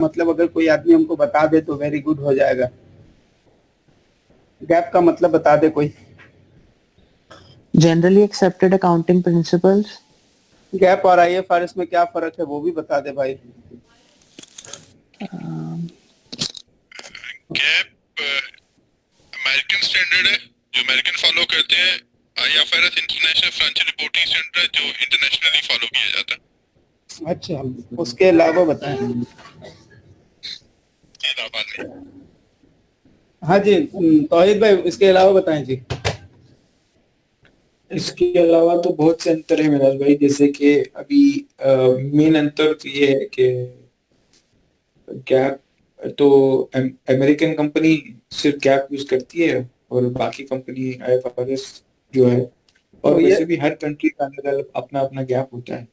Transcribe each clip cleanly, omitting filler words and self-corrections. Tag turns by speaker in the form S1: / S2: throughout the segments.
S1: मतलब अगर कोई आदमी हमको बता दे तो वेरी गुड हो जाएगा। गैप का मतलब बता दे कोई।
S2: Generally accepted accounting principles.
S1: Gap और आईएफआरएस में क्या फर्क है वो भी बता दे भाई।
S3: गैप अमेरिकन स्टैंडर्ड है जो अमेरिकन फॉलो करते हैं। IFRS international financial reporting standard है जो इंटरनेशनली फॉलो किया जाता है।
S1: अच्छा, उसके अलावा बताएं।
S3: बाद में
S1: हाँ जी तौहीद भाई, इसके अलावा बताएं जी।
S4: इसके अलावा तो बहुत से अंतर है मिराज भाई, जैसे कि अभी मेन अंतर तो ये है कि गैप तो अमेरिकन कंपनी सिर्फ गैप यूज करती है और बाकी कंपनी आईएफआरएस जो है। और
S1: तो
S4: वैसे
S1: ये
S4: भी हर कंट्री का अलग अलग अपना अपना गैप होता है।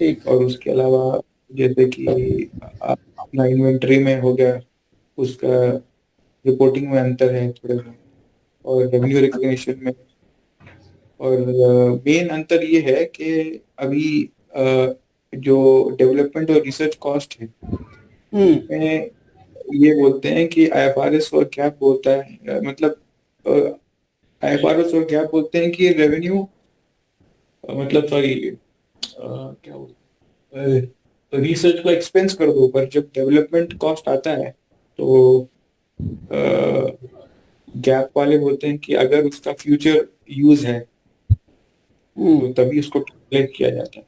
S1: ठीक।
S4: और उसके अलावा जैसे कि अपना इन्वेंटरी में हो गया, उसका रिपोर्टिंग में अंतर है थोड़े बहुत, और रेवेन्यू रिकग्निशन में। और मेन अंतर ये है कि अभी जो डेवलपमेंट और रिसर्च कॉस्ट है उसमें ये बोलते हैं कि आईएफआरएस और कैप बोलता है, मतलब आईएफआरएस और कैप बोलते हैं कि रेवेन्यू, मतलब सॉरी क्या बोलते, रिसर्च को एक्सपेंस कर दो, पर जब डेवलपमेंट कॉस्ट आता है तो गैप वाले बोलते हैं कि अगर उसका फ्यूचर यूज है तो तभी उसको कैलकुलेट किया जाता है।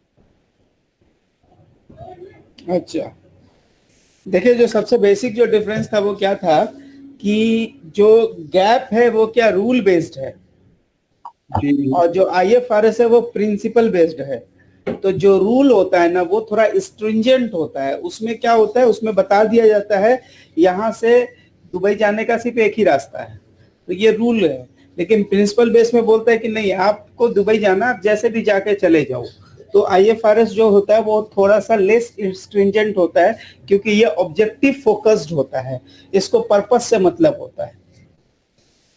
S1: अच्छा, देखिए जो सबसे बेसिक जो डिफरेंस था वो क्या था कि जो गैप है वो क्या रूल बेस्ड है
S4: जी
S1: और जो आईएफआरएस है वो प्रिंसिपल बेस्ड है। तो जो रूल होता है ना वो थोड़ा स्ट्रिंजेंट होता है। उसमें क्या होता है, उसमें बता दिया जाता है यहाँ से दुबई जाने का सिर्फ एक ही रास्ता है, तो ये रूल है। लेकिन प्रिंसिपल बेस में बोलता है कि नहीं, आपको दुबई जाना, आप जैसे भी जाके चले जाओ। तो आईएफआरएस जो होता है वो थोड़ा सा लेस स्ट्रिंजेंट होता है क्योंकि ये ऑब्जेक्टिव फोकस्ड होता है, इसको पर्पस से मतलब होता है।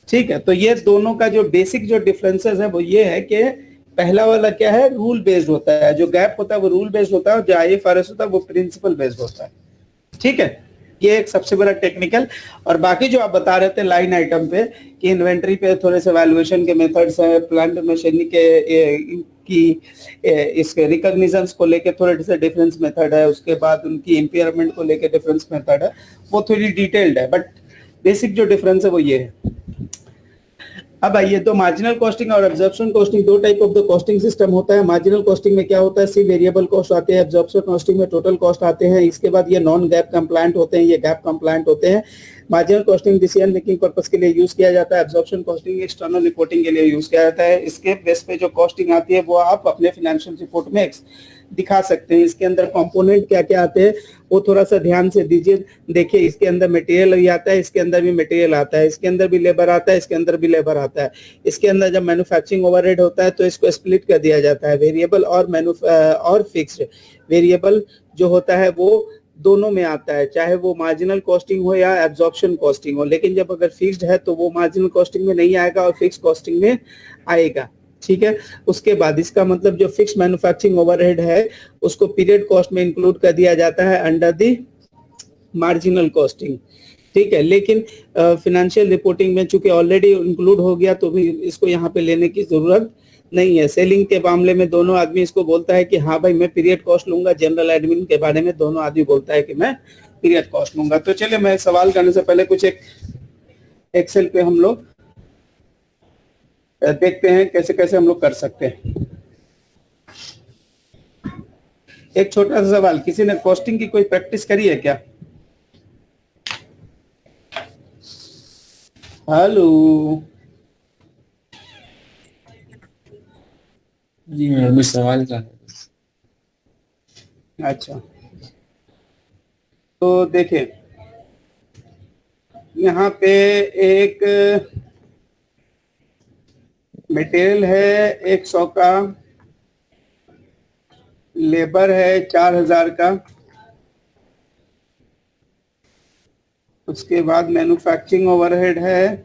S1: ठीक है, तो ये दोनों का जो बेसिक जो डिफरेंसेस है वो ये है कि पहला वाला क्या है, रूल बेस्ड होता है। जो गैप होता है वो रूल बेस्ड होता है और जो आईएफआरएस होता है वो प्रिंसिपल बेस्ड होता है। ठीक है, ये एक सबसे बड़ा टेक्निकल। और बाकी जो आप बता रहे थे लाइन आइटम पे कि इन्वेंट्री पे थोड़े से वैल्यूएशन के मेथड्स हैं, प्लांट मशीनरी की इसके रिकॉग्निशंस को लेके थोड़े से डिफरेंस मेथड है, उसके बाद उनकी इम्पेयरमेंट को लेके डिफरेंस मेथड है, वो थोड़ी डिटेल्ड है, बट बेसिक जो डिफरेंस है वो ये है। अब आइए, तो मार्जिनल कॉस्टिंग और एब्जॉर्प्शन कॉस्टिंग, दो type of the costing system होता है। मार्जिनल कॉस्टिंग में क्या होता है, सिर्फ वेरिएबल कॉस्ट आते हैं। एब्जॉर्प्शन कॉस्टिंग में टोटल कॉस्ट आते हैं। इसके बाद ये नॉन गैप कंप्लायंट होते हैं, ये गैप कंप्लायंट होते हैं। Marginal costing decision making purpose के लिए यूज किया जाता है। एब्जॉर्प्शन कॉस्टिंग एक्सटर्नल रिपोर्टिंग के लिए यूज किया जाता है। इसके बेस पे जो कॉस्टिंग आती है वो आप अपने फाइनेंशियल रिपोर्ट में दिखा सकते हैं। इसके अंदर कंपोनेंट क्या क्या आते हैं वो थोड़ा सा ध्यान से दीजिए। देखिए, इसके अंदर मटेरियल भी आता है, इसके अंदर भी मटेरियल आता है, इसके अंदर भी लेबर आता है, इसके अंदर भी लेबर आता है। इसके अंदर जब मैन्युफैक्चरिंग ओवरहेड होता है तो इसको स्प्लिट कर दिया जाता है, वेरिएबल और फिक्स्ड। वेरिएबल जो होता है वो दोनों में आता है, चाहे वो मार्जिनल कॉस्टिंग हो या एब्जॉर्प्शन कॉस्टिंग हो। लेकिन जब अगर फिक्स्ड है तो वो मार्जिनल कॉस्टिंग में नहीं आएगा और फिक्स कॉस्टिंग में आएगा। ठीक है, उसके बाद इसका मतलब जो फिक्स मैन्युफैक्चरिंग ओवरहेड है उसको पीरियड कॉस्ट में इंक्लूड कर दिया जाता है अंडर द मार्जिनल कॉस्टिंग। ठीक है, लेकिन फाइनेंशियल रिपोर्टिंग में चूंकि ऑलरेडी इंक्लूड हो गया तो भी इसको यहाँ पे लेने की जरूरत नहीं है। सेलिंग के मामले में दोनों आदमी इसको बोलता है कि हाँ भाई मैं पीरियड कॉस्ट लूंगा। जनरल एडमिन के बारे में दोनों आदमी बोलता है कि मैं पीरियड कॉस्ट लूंगा। तो चलिए, मैं सवाल करने से पहले कुछ एक एक्सेल पे हम लोग देखते हैं कैसे कैसे हम लोग कर सकते हैं। एक छोटा सा सवाल, किसी ने कॉस्टिंग की कोई प्रैक्टिस करी है क्या? हेलो
S5: जी मैं सवाल का है।
S1: अच्छा, तो देखिए यहाँ पे एक मटेरियल है 100 का, लेबर है 4000 का, उसके बाद मैन्युफैक्चरिंग ओवरहेड है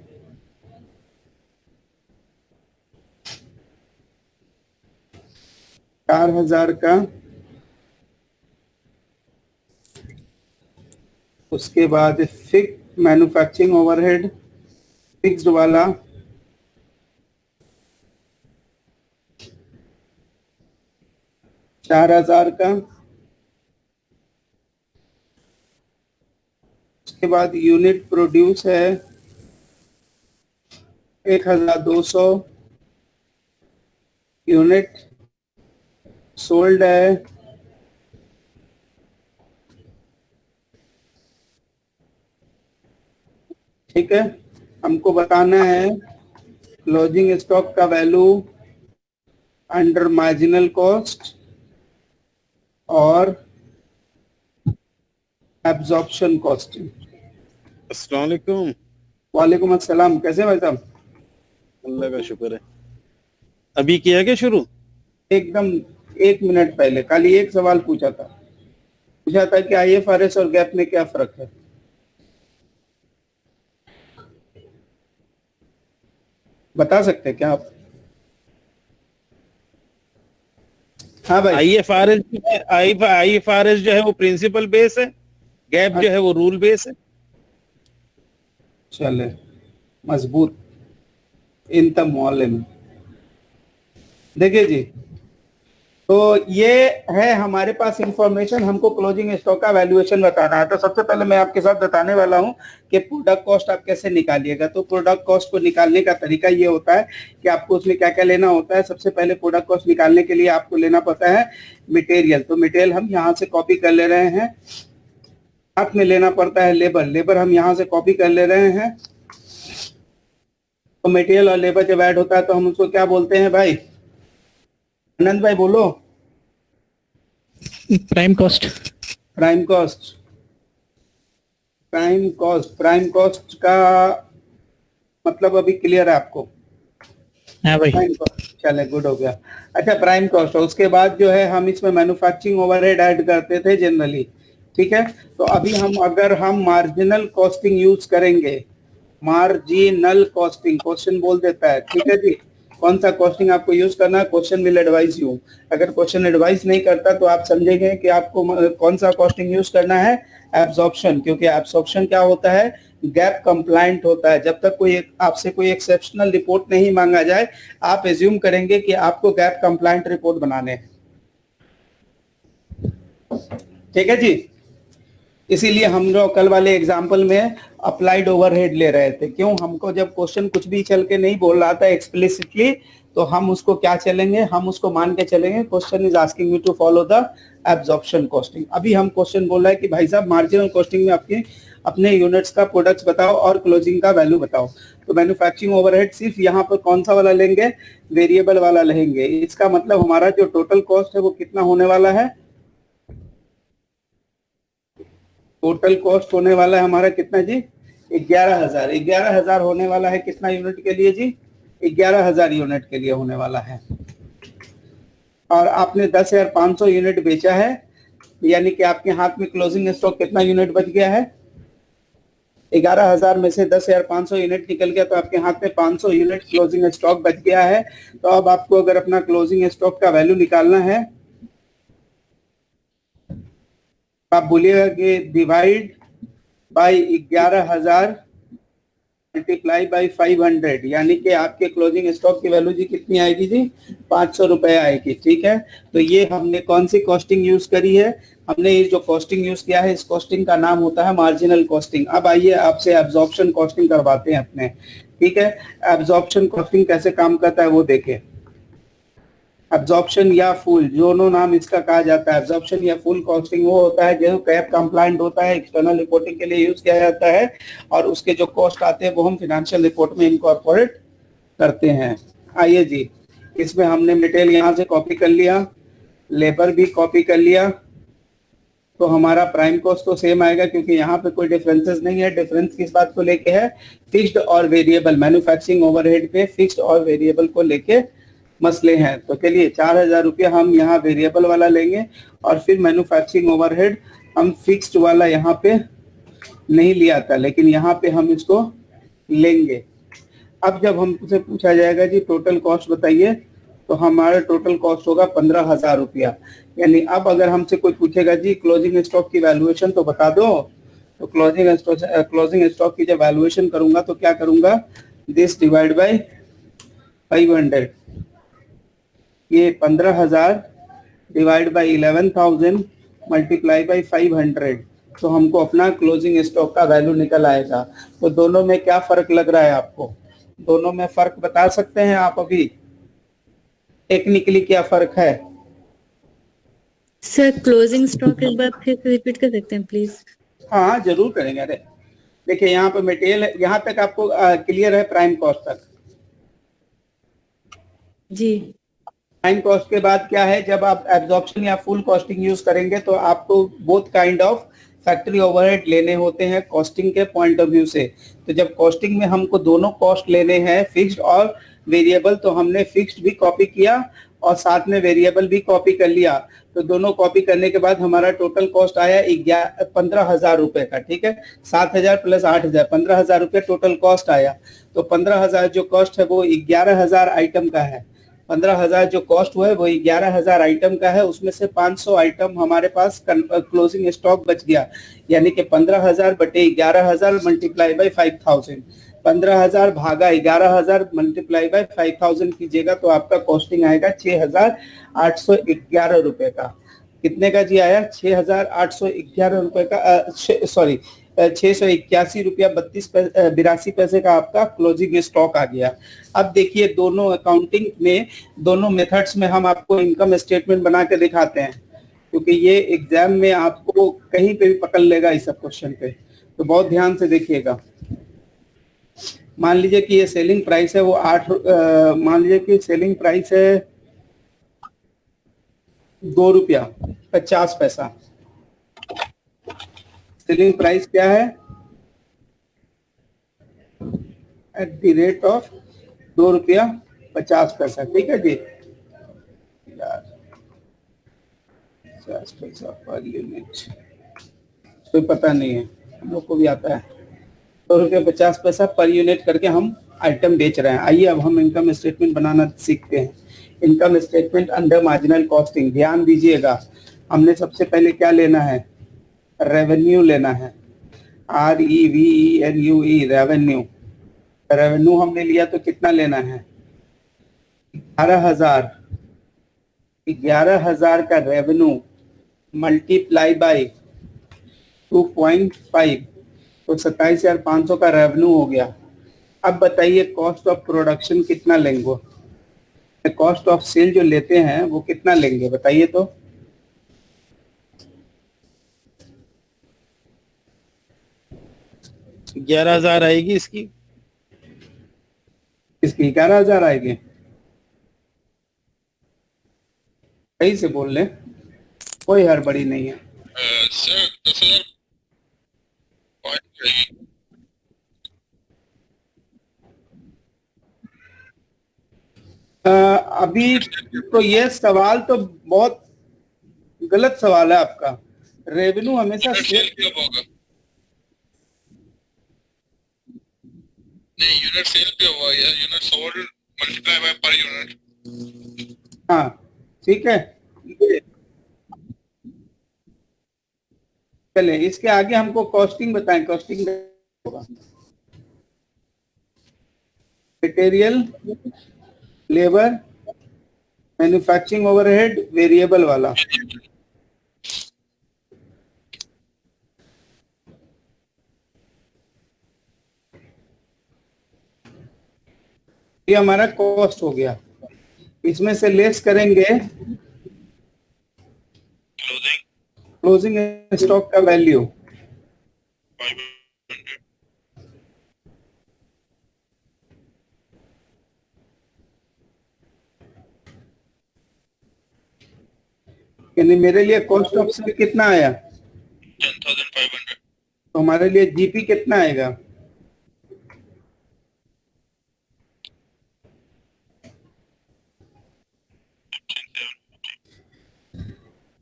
S1: 4000 का, उसके बाद फिक्स मैन्युफैक्चरिंग ओवरहेड फिक्स्ड वाला 4,000 का। उसके बाद यूनिट प्रोड्यूस है 1,200, यूनिट सोल्ड है ठीक है। हमको बताना है क्लोजिंग स्टॉक का वैल्यू अंडर मार्जिनल कॉस्ट और एब्जॉर्प्शन कॉस्टिंग।
S6: अस्सलाम वालेकुम।
S1: वालेकुम अस्सलाम, कैसे भाई साहब?
S6: अल्लाह का शुक्र है। अभी किया क्या शुरू?
S1: एकदम 1 मिनट पहले। खाली एक सवाल पूछा था कि आईएफआरएस और गैप में क्या फर्क है। बता सकते हैं क्या आप? हाँ भाई।
S6: आईएफआरएस जो है वो प्रिंसिपल बेस है, गैप जो है वो रूल बेस है।
S1: चले मजबूत इन तब मोहल्ले में। देखिए जी, तो ये है हमारे पास इंफॉर्मेशन। हमको क्लोजिंग स्टॉक का वैल्यूएशन बताना है। तो सबसे पहले मैं आपके साथ बताने वाला हूं कि प्रोडक्ट कॉस्ट आप कैसे निकालिएगा। तो प्रोडक्ट कॉस्ट को निकालने का तरीका ये होता है कि आपको उसमें क्या क्या लेना होता है। सबसे पहले प्रोडक्ट कॉस्ट निकालने के लिए आपको लेना पड़ता है मटेरियल। तो मटेरियल हम यहाँ से कॉपी कर ले रहे हैं। साथ में लेना पड़ता है लेबर। लेबर हम यहाँ से कॉपी कर ले रहे हैं। तो मटेरियल और लेबर जब ऐड होता है तो हम उसको क्या बोलते हैं भाई? आनंद भाई बोलो।
S7: Prime cost.
S1: Prime cost. Prime cost. Prime cost का मतलब अभी क्लियर है आपको?
S7: हाँ भाई।
S1: प्राइम कॉस्ट, चले गुड हो गया। अच्छा, प्राइम कॉस्ट। उसके बाद जो है हम इसमें मैन्युफैक्चरिंग ओवरहेड ऐड करते थे जनरली, ठीक है। तो अभी अगर हम मार्जिनल कॉस्टिंग यूज करेंगे, मार्जिनल कॉस्टिंग क्वेश्चन बोल देता है, ठीक है जी। कौन सा कॉस्टिंग आपको यूज करना है? Question will advise you. अगर क्वेश्चन एडवाइज नहीं करता तो आप समझेंगे कि आपको कौन सा कॉस्टिंग यूज करना है? एब्जॉर्प्शन। क्योंकि एब्जॉर्प्शन क्या होता है? गैप कंप्लायंट होता है। जब तक आपसे कोई एक्सेप्शनल रिपोर्ट नहीं मांगा जाए, आप एज्यूम करेंगे कि आपको गैप कंप्लायंट रिपोर्ट बनाने हैं, ठीक है जी। इसीलिए हम लोग कल वाले एग्जाम्पल में अप्लाइड ओवरहेड ले रहे थे। क्यों? हमको जब क्वेश्चन कुछ भी चल के नहीं बोल रहा था एक्सप्लिसिटली, तो हम उसको क्या चलेंगे? हम उसको मान के चलेंगे question is asking me to follow the absorption costing. अभी हम क्वेश्चन बोल रहा है कि भाई साहब मार्जिनल कॉस्टिंग में आपके अपने यूनिट्स का प्रोडक्ट्स बताओ और क्लोजिंग का वैल्यू बताओ। तो मैन्युफैक्चरिंग ओवरहेड सिर्फ यहाँ पर कौन सा वाला लेंगे? वेरिएबल वाला लेंगे। इसका मतलब हमारा जो टोटल कॉस्ट है वो कितना होने वाला है? टोटल कॉस्ट होने वाला है हमारा कितना जी? 11,000। 11,000 होने वाला है कितना यूनिट के लिए जी? 11,000 यूनिट के लिए होने वाला है। और आपने 10,500 यूनिट बेचा है, यानी कि आपके हाथ में क्लोजिंग स्टॉक कितना यूनिट बच गया है? 11,000 में से 10,500 यूनिट निकल गया, तो आपके हाथ में 500 यूनिट क्लोजिंग स्टॉक बच गया है। तो अब आपको अगर अपना क्लोजिंग स्टॉक का वैल्यू निकालना है, आप बोलिएगा कि डिवाइड बाई 11,000 मल्टीप्लाई बाई 500, यानी कि आपके क्लोजिंग स्टॉक की वैल्यू जी कितनी आएगी जी? 500 रुपए आएगी, ठीक है। तो ये हमने कौन सी कॉस्टिंग यूज करी है? हमने ये जो कॉस्टिंग यूज किया है, इस कॉस्टिंग का नाम होता है मार्जिनल कॉस्टिंग। अब आइए आपसे एब्जॉर्प्शन कॉस्टिंग करवाते हैं अपने, ठीक है। एब्जॉर्प्शन कॉस्टिंग कैसे काम करता है वो देखें। एब्जॉर्प्शन या फुल, दोनों नाम इसका कहा जाता है। एब्जॉर्प्शन या फुल कॉस्टिंग वो होता है जो गैप कंप्लायंट होता है, एक्सटर्नल रिपोर्टिंग के लिए यूज किया जाता है, और उसके जो कॉस्ट आते हैं वो हम फाइनेंशियल रिपोर्ट में इनकॉर्पोरेट करते हैं। आइए जी, इसमें हमने मटेरियल यहाँ से कॉपी कर लिया, लेबर भी कॉपी कर लिया, तो हमारा प्राइम कॉस्ट तो सेम आएगा क्योंकि यहाँ पे कोई डिफरेंसेस नहीं है। डिफरेंस किस बात को लेके है? फिक्स्ड और वेरिएबल। मैन्युफैक्चरिंग ओवरहेड पे फिक्स्ड और वेरिएबल को लेके मसले हैं। तो चलिए 4,000 रुपया हम यहाँ वेरिएबल वाला लेंगे, और फिर मैन्युफैक्चरिंग ओवरहेड हम फिक्स्ड वाला यहाँ पे नहीं लिया था, लेकिन यहाँ पे हम इसको लेंगे। अब जब हमसे पूछा जाएगा जी टोटल कॉस्ट बताइए, तो हमारा टोटल कॉस्ट होगा 15,000 रुपया। यानी अब अगर हमसे कोई पूछेगा जी क्लोजिंग स्टॉक की वैल्यूएशन तो बता दो, तो क्लोजिंग स्टॉक की जब वैल्यूएशन करूंगा तो क्या करूंगा, दिस डिवाइड बाय 500, ये 15,000 डिवाइड बाय 11,000 मल्टीप्लाई बाय 500, तो हमको अपना क्लोजिंग स्टॉक का वैल्यू निकल आएगा। तो दोनों में क्या फर्क लग रहा है आपको, दोनों में फर्क बता सकते हैं आप अभी टेक्निकली क्या फर्क है?
S8: सर क्लोजिंग स्टॉक एक बार फिर रिपीट कर सकते हैं प्लीज?
S1: हाँ जरूर करेंगे। अरे देखिए यहाँ पे मटेरियल, यहाँ तक आपको क्लियर है प्राइम कॉस्ट तक?
S8: जी।
S1: प्राइम कॉस्ट के बाद क्या है, जब आप एब्जॉर्प्शन या फुल कॉस्टिंग यूज करेंगे तो आपको both kind of factory overhead लेने होते हैं कॉस्टिंग के पॉइंट ऑफ व्यू से। तो जब कॉस्टिंग में हमको दोनों कॉस्ट लेने हैं, फिक्स्ड और वेरिएबल, तो हमने फिक्स्ड भी कॉपी किया और साथ में वेरिएबल भी कॉपी कर लिया। तो दोनों कॉपी करने के बाद हमारा टोटल कॉस्ट आया 15,000 रुपए का, ठीक है। 7,000 प्लस 8,000, 15,000 रुपए टोटल कॉस्ट आया। तो 15,000 जो कॉस्ट है वो 11,000 आइटम का है। 15,000 जो कॉस्ट हुआ है वो 11,000 आइटम का है, उसमें से 500 आइटम हमारे पास क्लोजिंग स्टॉक बच गया, यानी कि 15,000 बटे 11,000 मल्टीप्लाई बाय 5,000, 15,000 भागा 11,000 मल्टीप्लाई बाय 5,000 कीजिएगा तो आपका कॉस्टिंग आएगा 6,811 रुपए का। कितने का जी आया? 6,811 रुपए का, सॉरी 681 रुपया 82 पैसे का आपका क्लोजिंग स्टॉक आ गया। अब देखिए दोनों अकाउंटिंग में, दोनों मेथड्स में हम आपको इनकम स्टेटमेंट बना के दिखाते हैं, क्योंकि ये एग्जाम में आपको कहीं पे भी पकड़ लेगा इस सब क्वेश्चन पे, तो बहुत ध्यान से देखिएगा। मान लीजिए कि ये सेलिंग प्राइस है वो 8, मान लीजिए कि सेलिंग प्राइस है 2 रुपया 50 पैसा। सेलिंग प्राइस क्या है? एट द रेट ऑफ 2 रुपया 50 पैसा, ठीक है जी। 50 पैसा पर यूनिट, कोई पता नहीं है, हम लोग को भी आता है। 2 रुपया 50 पैसा पर यूनिट करके हम आइटम बेच रहे हैं। आइए अब हम इनकम स्टेटमेंट बनाना सीखते हैं। Income statement under marginal costing, ध्यान दीजिएगा। हमने सबसे पहले क्या लेना है? रेवेन्यू लेना है, REVENUE, रेवेन्यू। रेवेन्यू हमने लिया तो कितना लेना है? 11,000। 11,000 का रेवेन्यू मल्टीप्लाई बाय 2.5, तो 27,500 का रेवेन्यू हो गया। अब बताइए कॉस्ट ऑफ प्रोडक्शन कितना लेंगे? कॉस्ट ऑफ सेल जो लेते हैं वो कितना लेंगे बताइए तो?
S6: ग्यारह 11,000 आएगी इसकी।
S1: इसकी 11,000 आएगी। सही से बोल ले, कोई हड़बड़ी नहीं है।
S3: सर 10,000 पॉइंट रहेगी।
S1: अभी तो ये सवाल तो बहुत गलत सवाल है आपका। रेवेन्यू हमेशा
S3: सेल कब होगा? नहीं, यूनिट सेल पे हुआ या unit sold multiply by per unit.
S1: हाँ ठीक है, चले इसके आगे हमको कॉस्टिंग बताएं। कॉस्टिंग होगा material, labour, manufacturing overhead, variable वाला। ये हमारा कॉस्ट हो गया। इसमें से लेस करेंगे क्लोजिंग स्टॉक का वैल्यू। यानी मेरे लिए कॉस्ट ऑफ सेल कितना आया?
S3: 10,500।
S1: तो हमारे लिए जीपी कितना आएगा?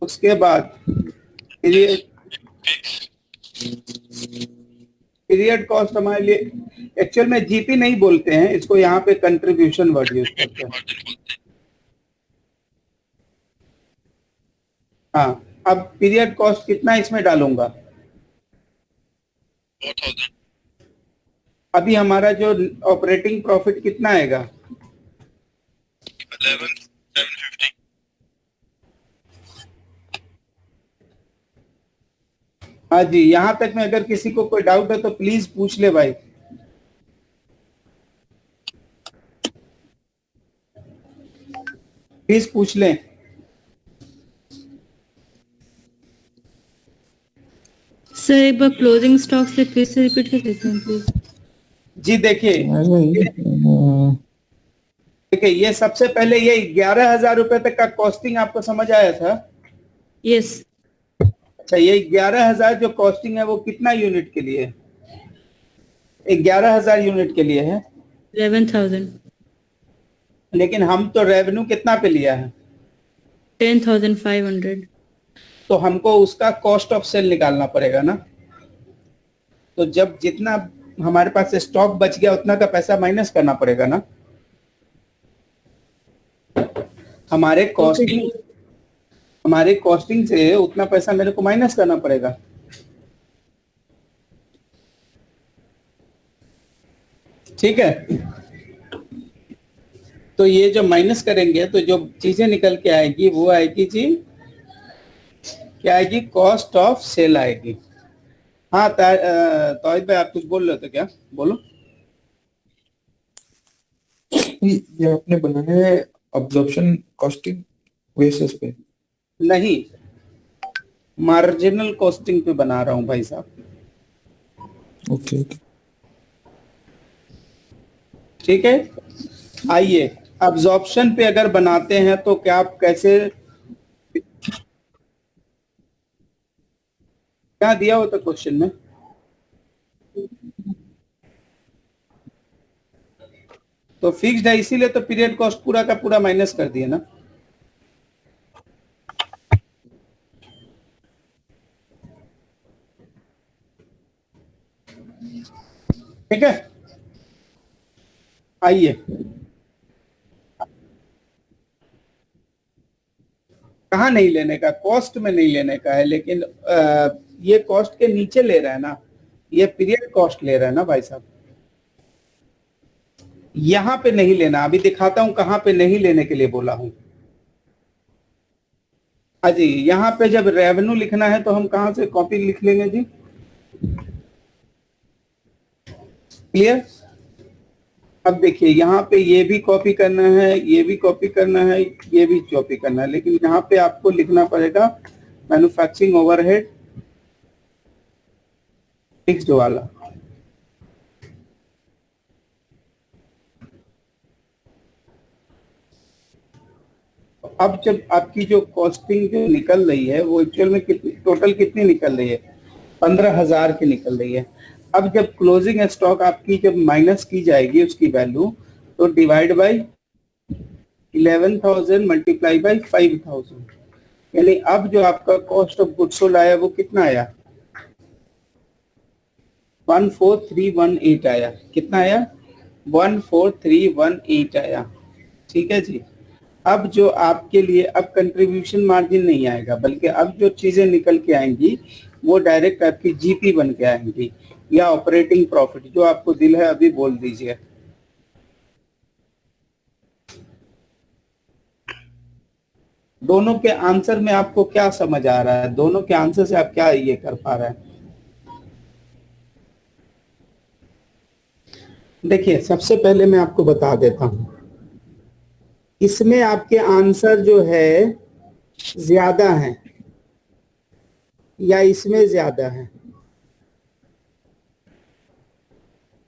S1: उसके बाद पीरियड कॉस्ट हमारे लिए, एक्चुअल में जीपी नहीं बोलते हैं इसको, यहाँ पे कंट्रीब्यूशन वर्ड यूज करते हैं। हाँ, अब पीरियड कॉस्ट कितना इसमें डालूंगा?
S3: 4,000.
S1: अभी हमारा जो ऑपरेटिंग प्रॉफिट कितना आएगा?
S3: 11,750.
S1: हाँ जी, यहां तक में अगर किसी को कोई डाउट है तो प्लीज पूछ ले भाई। प्लीज पूछ लें।
S8: सर एक बार क्लोजिंग स्टॉक से फिर से रिपीट कर सकते हैं प्लीज?
S1: जी देखिए, ये सबसे पहले ये 11,000 रुपए तक का कॉस्टिंग आपको समझ आया था?
S8: यस।
S1: अच्छा, ये 11,000 जो कॉस्टिंग है वो कितना यूनिट के लिए है? 11,000 यूनिट के लिए है।
S8: 11,000.
S1: लेकिन हम तो रेवेन्यू कितना पे लिया है?
S8: 10,500.
S1: तो हमको उसका कॉस्ट ऑफ सेल निकालना पड़ेगा ना। तो जब जितना हमारे पास स्टॉक बच गया उतना का पैसा माइनस करना पड़ेगा ना। हमारे कॉस्टिंग से उतना पैसा मेरे को माइनस करना पड़ेगा। ठीक है, तो ये जो माइनस करेंगे तो जो चीजें निकल के आएगी वो आएगी जी, क्या आएगी? कॉस्ट ऑफ सेल आएगी। हाँ तौहिद भाई, आप कुछ बोल रहे थे क्या? बोलो।
S4: ये आपने बनाया है अब्जॉर्प्शन कॉस्टिंग बेसिस पे?
S1: नहीं, मार्जिनल कॉस्टिंग पे बना रहा हूं भाई साहब।
S4: ओके।
S1: ठीक है, आइए अब्जॉर्प्शन पे अगर बनाते हैं तो क्या आप कैसे, क्या दिया होता क्वेश्चन में? तो फिक्स्ड है इसीलिए तो पीरियड कॉस्ट पूरा का पूरा माइनस कर दिया ना। ठीक है, आइए कहाँ नहीं लेने का, कॉस्ट में नहीं लेने का है, लेकिन ये कॉस्ट के नीचे ले रहा है ना, ये पीरियड कॉस्ट ले रहा है ना भाई साहब। यहां पे नहीं लेना, अभी दिखाता हूं कहां पे नहीं लेने के लिए बोला हूं। हाँ जी, यहाँ पे जब रेवेन्यू लिखना है तो हम कहां से कॉपी लिख लेंगे जी? क्लियर? अब देखिए, यहाँ पे ये भी कॉपी करना है, ये भी कॉपी करना है, ये भी कॉपी करना है, लेकिन यहाँ पे आपको लिखना पड़ेगा मैन्युफैक्चरिंग ओवरहेड फिक्स्ड वाला। अब जब आपकी जो कॉस्टिंग जो निकल रही है वो एक्चुअल में कितनी, टोटल कितनी निकल रही है? 15,000 की निकल रही है। अब जब क्लोजिंग स्टॉक आपकी जब माइनस की जाएगी उसकी वैल्यू, तो डिवाइड बाय 11,000 मल्टीप्लाई बाय 5,000, यानी अब जो आपका कॉस्ट ऑफ गुड्स सोल्ड आया वो कितना आया? 14,318 आया। कितना आया? 14,318 आया। ठीक है जी। अब जो आपके लिए अब कंट्रीब्यूशन मार्जिन नहीं आएगा, बल्कि अब जो चीजें निकल के आएंगी वो डायरेक्ट आपकी जीपी बन के आएंगी, या ऑपरेटिंग प्रॉफिट, जो आपको दिल है अभी बोल दीजिए। दोनों के आंसर में आपको क्या समझ आ रहा है? दोनों के आंसर से आप क्या ये कर पा रहे हैं? देखिए, सबसे पहले मैं आपको बता देता हूं, इसमें आपके आंसर जो है ज्यादा है या इसमें ज्यादा है?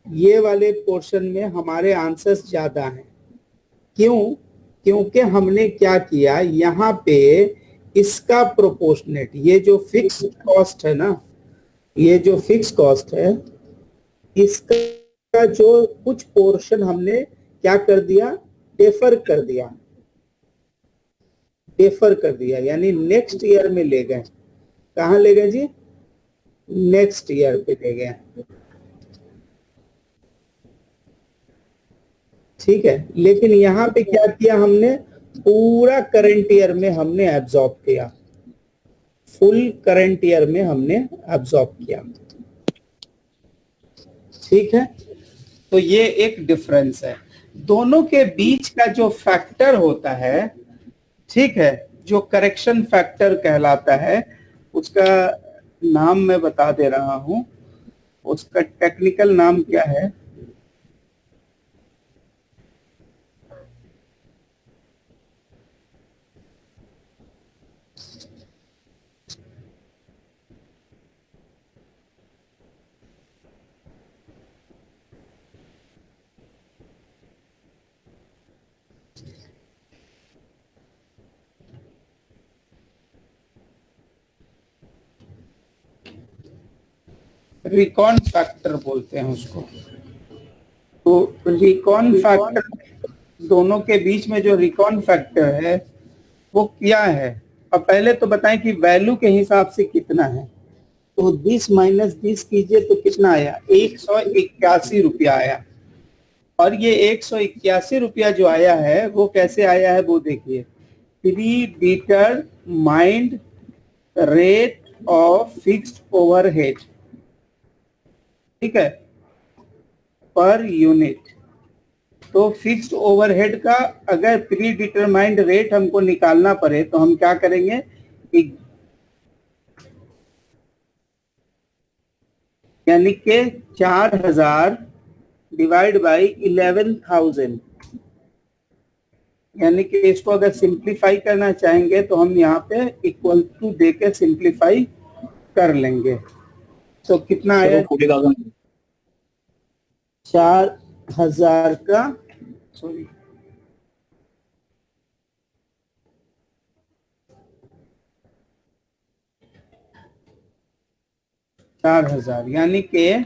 S1: ये वाले पोर्शन में हमारे आंसर्स ज्यादा हैं। क्यों? क्योंकि हमने क्या किया, यहाँ पे इसका प्रोपोर्शनेट, ये जो फिक्स कॉस्ट है ना, ये जो फिक्स कॉस्ट है, इसका जो कुछ पोर्शन हमने क्या कर दिया? डेफर कर दिया। डेफर कर दिया यानी नेक्स्ट ईयर में ले गए। कहाँ ले गए जी? नेक्स्ट ईयर पे ले गए। ठीक है, लेकिन यहाँ पे क्या किया हमने? पूरा करंट ईयर में हमने एब्जॉर्ब किया, फुल करंट ईयर में हमने एब्जॉर्ब किया। ठीक है, तो ये एक डिफरेंस है। दोनों के बीच का जो फैक्टर होता है, ठीक है, जो करेक्शन फैक्टर कहलाता है, उसका नाम मैं बता दे रहा हूं, उसका टेक्निकल नाम क्या है, रिकॉन फैक्टर बोलते हैं उसको। तो रिकॉन फैक्टर, दोनों के बीच में जो रिकॉन फैक्टर है वो क्या है। अब पहले तो बताएं कि वैल्यू के हिसाब से कितना है। तो 20 माइनस 20 कीजिए तो कितना आया, 181 रुपया आया। और ये 181 रुपया जो आया है वो कैसे आया है वो देखिए, pre determined rate of fixed overhead, ठीक है, पर यूनिट। तो फिक्स्ड ओवरहेड का अगर प्री डिटरमाइंड रेट हमको निकालना पड़े तो हम क्या करेंगे, यानी कि 4000 डिवाइड बाई 11,000, यानी कि इसको अगर सिंप्लीफाई करना चाहेंगे तो हम यहाँ पे इक्वल टू दे के सिंप्लीफाई कर लेंगे। तो कितना आया, 4000 का, सॉरी, चार हजार, यानी कि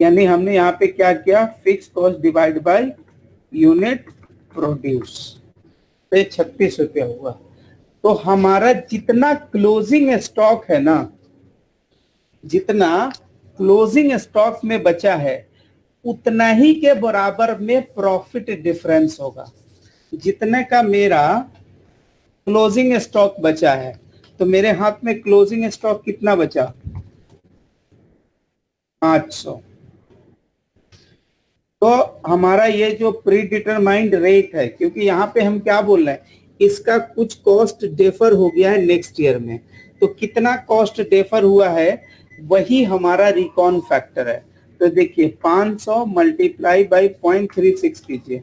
S1: हमने यहाँ पे क्या किया, fix cost divide by unit produce, तो 36 रुपया हुआ। तो हमारा जितना क्लोजिंग स्टॉक है ना, जितना क्लोजिंग स्टॉक में बचा है उतना ही के बराबर में प्रॉफिट डिफरेंस होगा। जितने का मेरा क्लोजिंग स्टॉक बचा है, तो मेरे हाथ में क्लोजिंग स्टॉक कितना बचा, 500। तो हमारा ये जो प्री डिटरमाइंड रेट है, क्योंकि यहाँ पे हम क्या बोल रहे हैं, इसका कुछ कॉस्ट डेफर हो गया है नेक्स्ट ईयर में, तो कितना कॉस्ट डेफर हुआ है वही हमारा रिकॉन फैक्टर है। तो देखिए 500 मल्टीप्लाई बाई 0.36 कीजिए,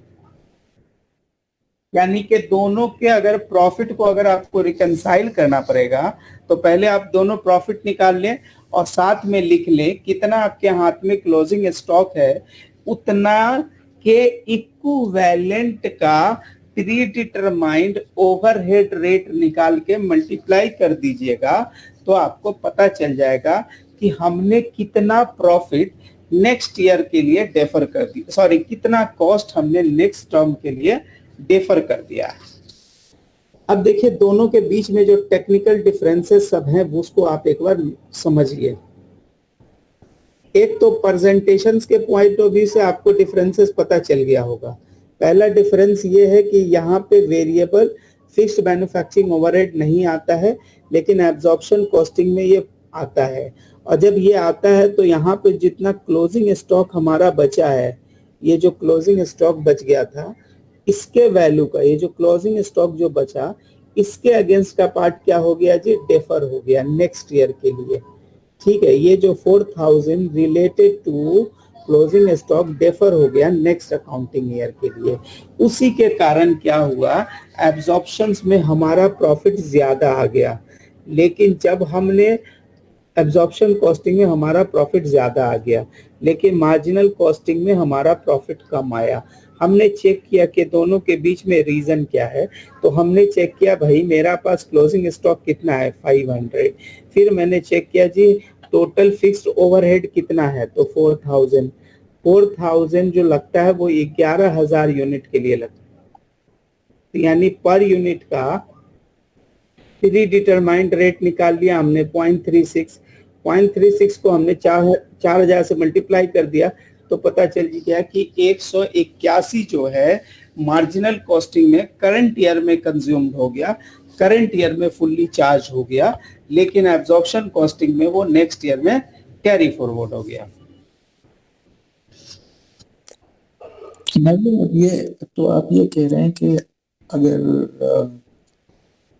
S1: यानी कि दोनों के अगर प्रॉफिट को अगर आपको रिकंसाइल करना पड़ेगा तो पहले आप दोनों प्रॉफिट निकाल लें और साथ में लिख लें कितना आपके हाथ में क्लोजिंग स्टॉक है, उतना के इक्विवेलेंट का प्री डिटरमाइंड ओवरहेड रेट निकाल के मल्टीप्लाई कर दीजिएगा, तो आपको पता चल जाएगा कि हमने कितना प्रॉफिट नेक्स्ट ईयर के लिए डेफर कर दिया, सॉरी कितना कॉस्ट हमने नेक्स्ट टर्म के लिए डेफर कर दिया है। अब देखिए दोनों के बीच में जो टेक्निकल डिफरेंसेस सब हैं वो उसको आप एक बार समझिए। एक तो प्रेजेंटेशंस के पॉइंट ऑफ व्यू से आपको डिफरेंसेस पता चल गया होगा। पहला डिफरेंस ये है कि यहाँ पे वेरिएबल फिक्स्ड मैन्युफैक्चरिंग ओवरहेड नहीं आता है, लेकिन एब्जॉर्प्शन कॉस्टिंग में ये आता है। और जब ये आता है तो यहाँ पे जितना क्लोजिंग स्टॉक हमारा बचा है, ये जो क्लोजिंग स्टॉक बच गया था इसके वैल्यू का, ये जो क्लोजिंग स्टॉक जो बचा इसके अगेंस्ट का पार्ट क्या हो गया जी, डेफर हो गया नेक्स्ट ईयर के लिए। ठीक है, ये जो 4000 related to closing stock defer हो गया नेक्स्ट अकाउंटिंग ईयर के लिए। उसी के कारण क्या हुआ, एब्जॉर्प्शंस में हमारा प्रॉफिट ज्यादा आ गया, लेकिन जब हमने एब्जॉर्प्शन कॉस्टिंग में हमारा प्रॉफिट ज्यादा आ गया, लेकिन मार्जिनल कॉस्टिंग में हमारा प्रॉफिट कम आया। हमने चेक किया कि दोनों के बीच में रीजन क्या है, तो हमने चेक किया भाई मेरा पास क्लोजिंग स्टॉक कितना है 500, फिर मैंने चेक किया जी टोटल फिक्स्ड ओवरहेड कितना है, तो 4000 जो लगता है वो 11,000 यूनिट के लिए लगता है, यानी पर यूनिट का प्री डिटरमाइंड रेट निकाल लिया हमने 0.36 को हमने 4000 से मल्टीप्लाई कर दिया तो पता चल गया कि 181 जो है मार्जिनल कॉस्टिंग में करंट ईयर में कंज्यूम्ड हो गया, करंट ईयर में फुल्ली चार्ज हो गया, लेकिन एब्जॉर्प्शन कॉस्टिंग में वो नेक्स्ट ईयर में कैरी फॉरवर्ड हो गया।
S4: मतलब ये तो आप ये कह रहे हैं कि अगर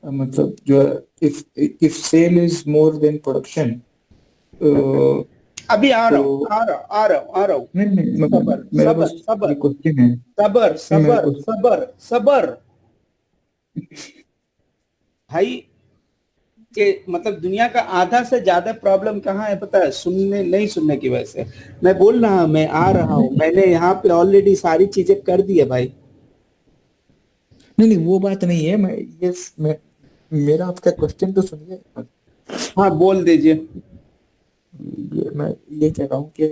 S4: मतलब जो if sale is more than production,
S1: अभी आ रहा
S4: तो
S1: हूँ आ रहा हूँ आ रहा हूँ आ रहा हूँ
S4: नहीं
S1: सबर
S4: मेरा
S1: सबर
S4: बस
S1: सबर
S4: ये क्वेश्चन है।
S1: सबर
S4: नहीं मेरा
S1: सबर सबर सबर भाई के मतलब दुनिया का आधा से ज्यादा प्रॉब्लम कहाँ है पता है? सुनने नहीं सुनने की वजह से। मैं बोल रहा हूँ, मैं आ रहा हूँ, मैंने यहाँ पे ऑलरेडी सारी चीजें कर दी है भाई।
S4: नहीं वो बात नहीं है। मैं मेरा आपका क्वेश्चन तो सुनिए।
S1: हाँ बोल दीजिए।
S4: मैं ये कह रहा हूँ कि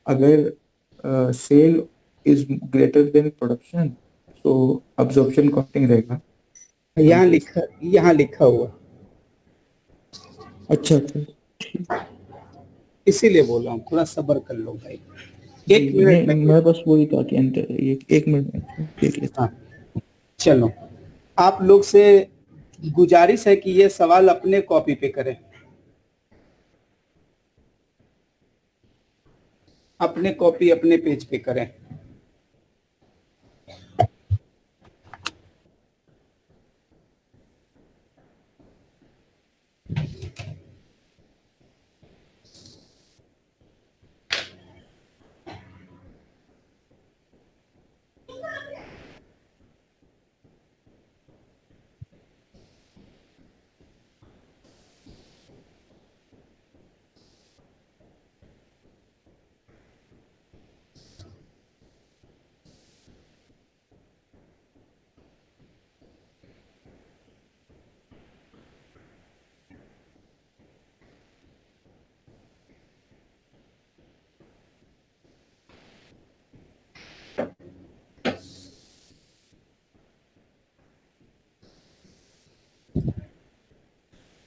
S4: अगर sale is greater than production तो अब्जॉर्प्शन कॉस्टिंग रहेगा।
S1: यहाँ लिखा हुआ,
S4: अच्छा अच्छा।
S1: इसीलिए बोल रहा हूँ थोड़ा सब्र कर लो भाई।
S4: जी
S1: एक
S4: जी
S1: मिनट
S4: नहीं
S1: लगे।
S4: मैं बस वही था कि अंतर एक मिनट में देख लेता
S1: हाँ चलो, आप लोग से गुजारिश है कि ये सवाल अपने कॉपी पे करें, अपने कॉपी अपने पेज पे करें।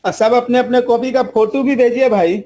S1: और सब अपने अपने कॉपी का फोटो भी भेजिए भाई।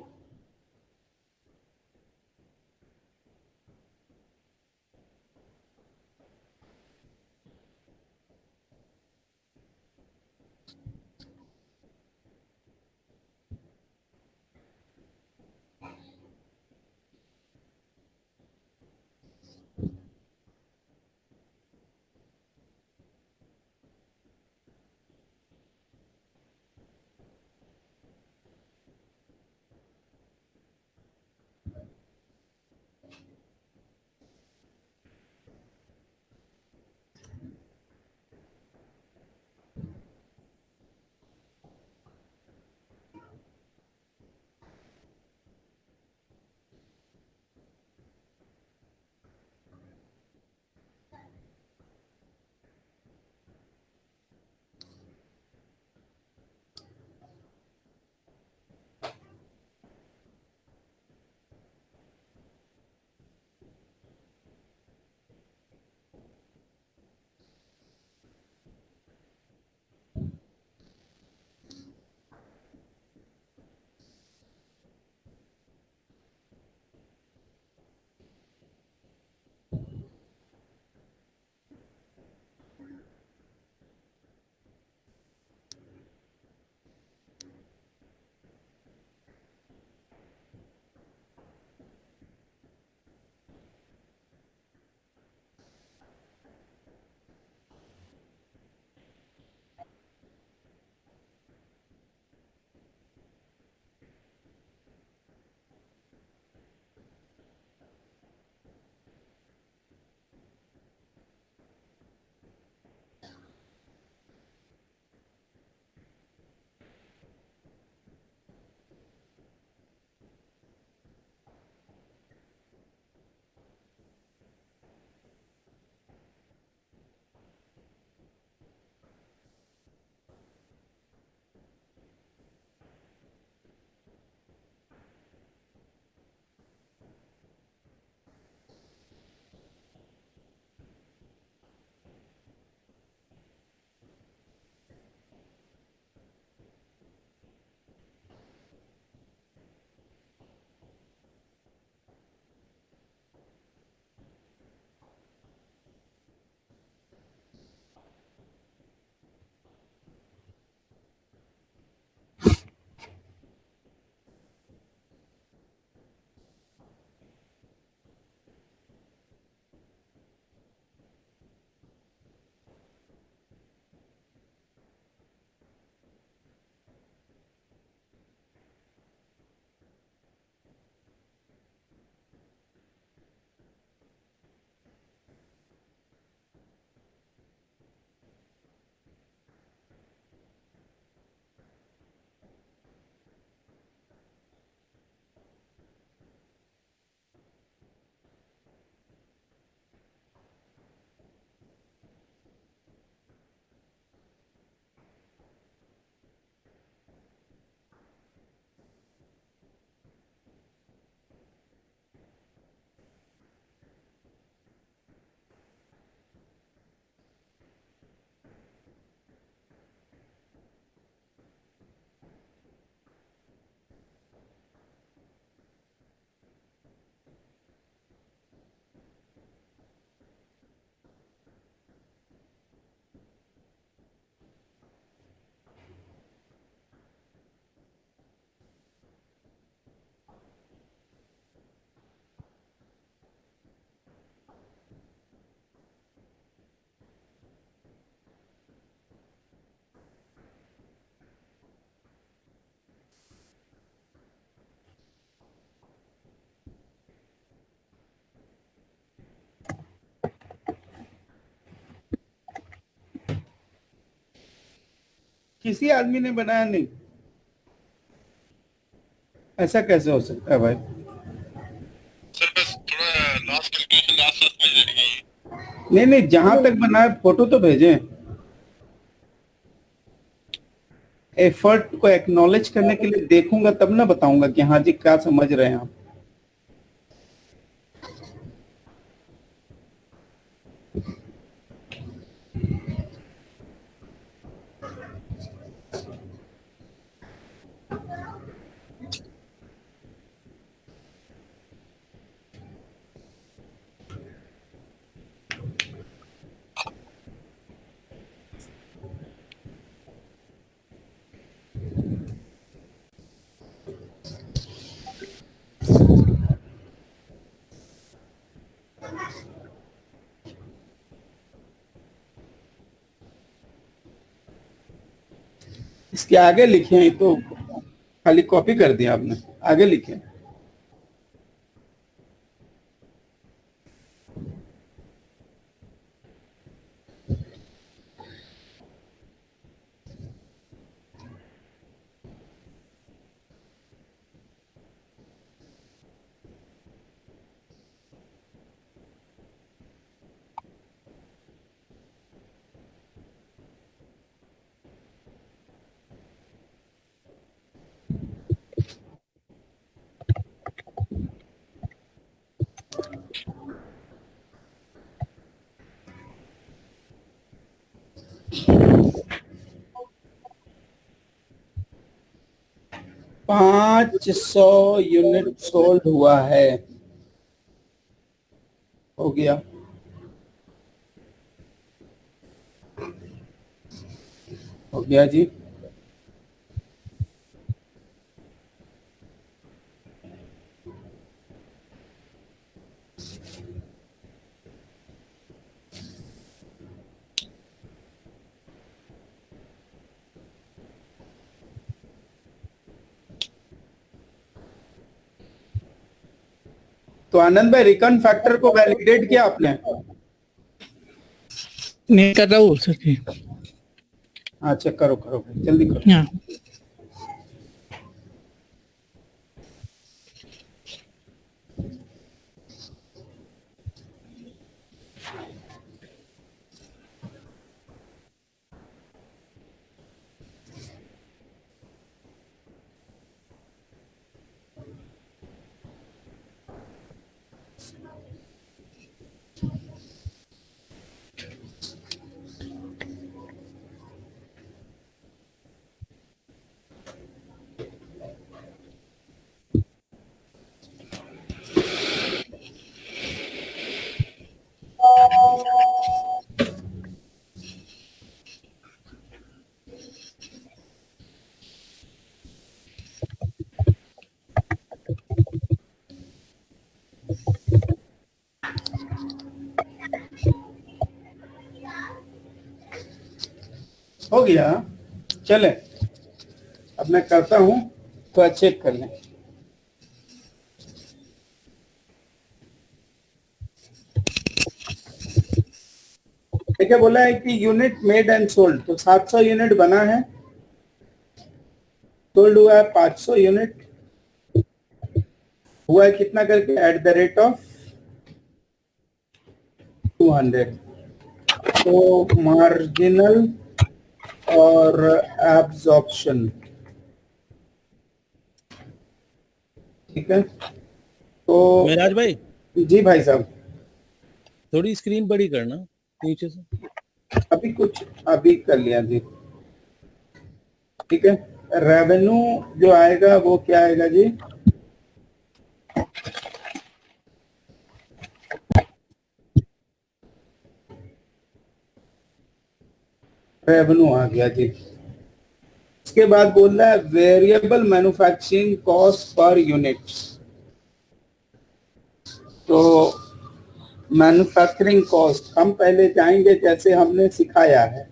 S1: किसी आदमी ने बनाया नहीं, ऐसा कैसे हो सकता है भाई?
S3: सर बस थोड़ा लास्ट कैलकुलेशन लास्ट में जाएगी।
S1: नहीं नहीं, जहां तक बनाया फोटो तो भेजें, एफर्ट को एक्नॉलेज करने के लिए देखूंगा तब ना बताऊंगा कि हाँ जी क्या समझ रहे हैं आप। इसके आगे लिखे हैं तो खाली कॉपी कर दिया आपने, आगे लिखे। पाँच सौ यूनिट सोल्ड हुआ है, हो गया। हो गया जी। तो आनंद भाई, रिकन फैक्टर को वैलिडेट किया आपने?
S7: नहीं कर रहा हूँ सर जी।
S1: हाँ चेक करो करो, जल्दी करो।
S7: हाँ
S1: हो गया, चले अब मैं करता हूँ, तो चेक कर लें। देखिए बोला है कि यूनिट मेड एंड सोल्ड, तो 700 यूनिट बना है, सोल्ड हुआ है 500 यूनिट, हुआ है कितना करके, एट द रेट ऑफ 200। तो मार्जिनल और एब्जॉर्प्शन, ठीक है। तो
S6: मेराज भाई
S1: जी भाई साहब,
S6: थोड़ी स्क्रीन बड़ी करना नीचे से।
S1: अभी कर लिया जी, ठीक है। रेवेन्यू जो आएगा वो क्या आएगा जी, रेवेन्यू आ गया जी। इसके बाद बोल रहा है variable manufacturing cost per unit. तो मैन्युफैक्चरिंग कॉस्ट हम पहले जाएंगे जैसे हमने सिखाया है,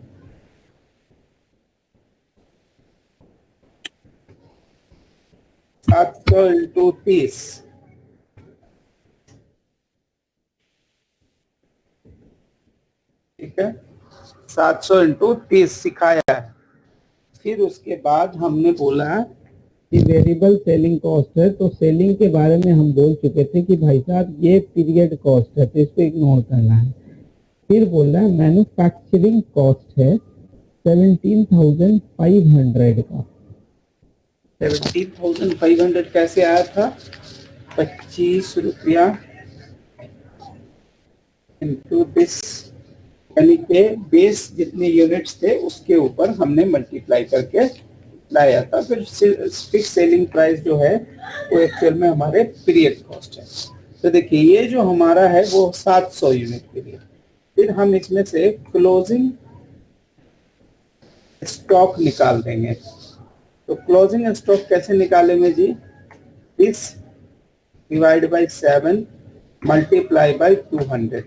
S1: सात सौ इंटू 30, ठीक है, 700 इंटू 30 सिखाया है। फिर उसके बाद हमने बोला कि वेरिएबल सेलिंग कॉस्ट है, तो सेलिंग के बारे में हम बोल चुके थे कि भाई साहब ये पीरियड कॉस्ट है, तो इसको इग्नोर करना है। फिर बोल रहा है मैन्युफैक्चरिंग कॉस्ट है 17,500 का। 17,500 कैसे आया था? 25 रुपया इंटू दिस, यानी के बेस जितने यूनिट्स थे उसके ऊपर हमने मल्टीप्लाई करके लाया था। फिर फिक्स सेलिंग प्राइस जो है वो एक्चुअल में हमारे पीरियड कॉस्ट है। तो देखिए ये जो हमारा है वो 700 यूनिट के लिए। फिर हम इसमें से क्लोजिंग स्टॉक निकाल देंगे। तो क्लोजिंग स्टॉक कैसे निकालेंगे जी? इस डिवाइड बाय 7 मल्टीप्लाई बाय 200।